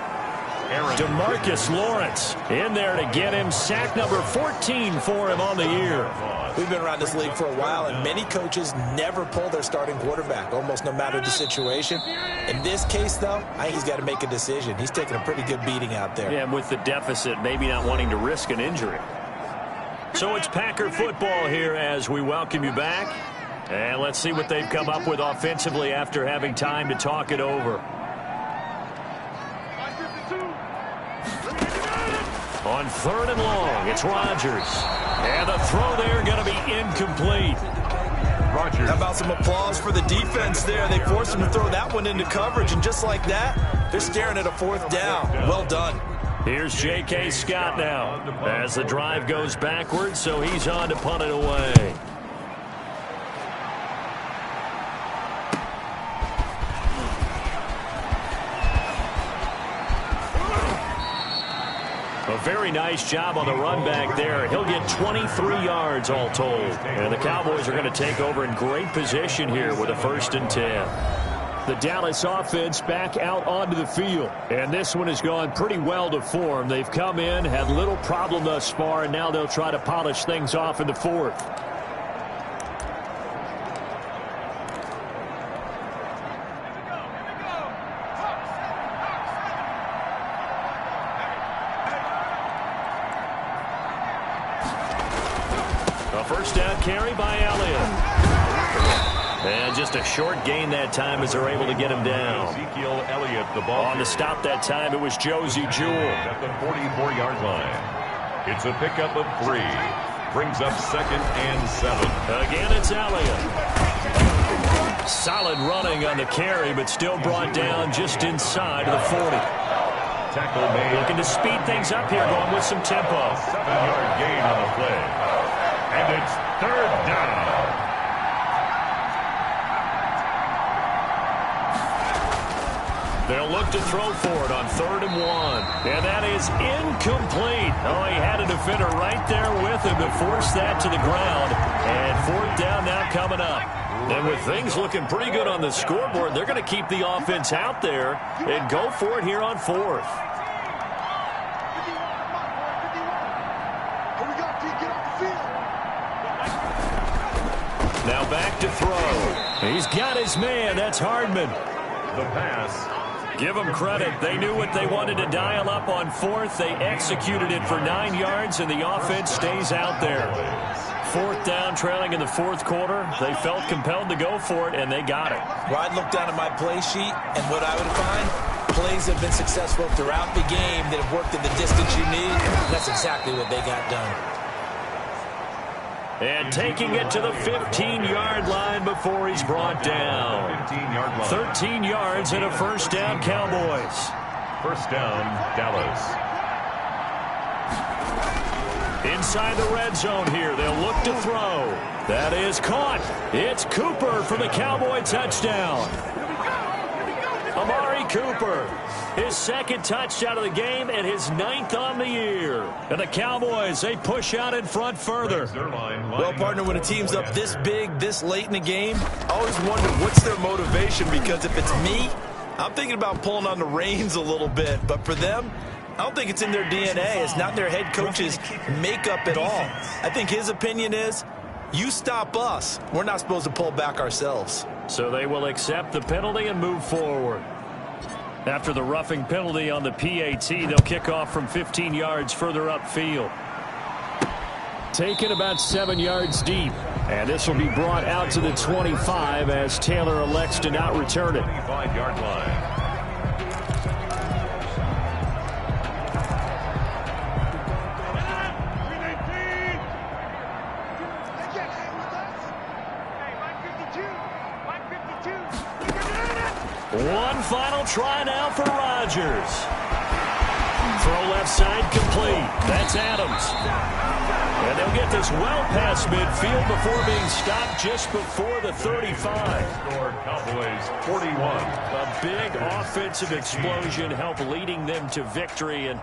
DeMarcus Lawrence in there to get him sack number 14 for him on the year. We've been around this league for a while, and many coaches never pull their starting quarterback, almost no matter the situation. In this case, though, I think he's got to make a decision. He's taking a pretty good beating out there. Yeah, and with the deficit, maybe not wanting to risk an injury. So it's Packer football here as we welcome you back. And let's see what they've come up with offensively after having time to talk it over. On 3rd and long, it's Rodgers. And the throw there going to be incomplete. Rodgers. How about some applause for the defense there? They forced him to throw that one into coverage, and just like that, they're staring at a 4th down. Well done. Here's J.K. Scott now as the drive goes backwards, so he's on to punt it away. A very nice job on the run back there. He'll get 23 yards all told. And the Cowboys are going to take over in great position here with a 1st and 10. The Dallas offense back out onto the field. And this one has gone pretty well to form. They've come in, had little problem thus far, and now they'll try to polish things off in the 4th. First down carry by Elliott. And just a short gain that time as they're able to get him down. Ezekiel Elliott, the ball. On the stop that time, it was Josie Jewell. At the 44-yard line. It's a pickup of 3. Brings up 2nd and 7. Again, it's Elliott. Solid running on the carry, but still brought down just inside of the 40. Tackle made. Looking to speed things up here, going with some tempo. 7-yard gain on the play. And it's 3rd down. They'll look to throw for it on 3rd and 1. And that is incomplete. Oh, he had a defender right there with him to force that to the ground. And 4th down now coming up. And with things looking pretty good on the scoreboard, they're going to keep the offense out there and go for it here on 4th. Now back to throw. He's got his man. That's Hardman. The pass. Give them credit. They knew what they wanted to dial up on 4th. They executed it for 9 yards, and the offense stays out there. 4th down, trailing in the 4th quarter. They felt compelled to go for it, and they got it. Well, I'd look down at my play sheet, and what I would find, plays have been successful throughout the game that have worked at the distance you need. That's exactly what they got done. And taking it to the 15-yard line before he's brought down. 15-yard line. 13 yards and a 1st down, Cowboys. 1st down, Dallas. Inside the red zone here. They'll look to throw. That is caught. It's Cooper for the Cowboy touchdown. Amari Cooper, his second touchdown of the game and his 9th on the year. And the Cowboys, they push out in front further. Well, partner, when a team's up this big, this late in the game, I always wonder what's their motivation, because if it's me, I'm thinking about pulling on the reins a little bit. But for them, I don't think it's in their DNA. It's not their head coach's makeup at all. I think his opinion is, you stop us, we're not supposed to pull back ourselves. So they will accept the penalty and move forward. After the roughing penalty on the PAT, they'll kick off from 15 yards further upfield. Taken about 7 yards deep. And this will be brought out to the 25 as Taylor elects to not return it. 25-yard line. One final try now for Rodgers. Throw left side complete. That's Adams. And they'll get this well past midfield before being stopped just before the 35. Scored Cowboys 41. A big offensive explosion helped leading them to victory. And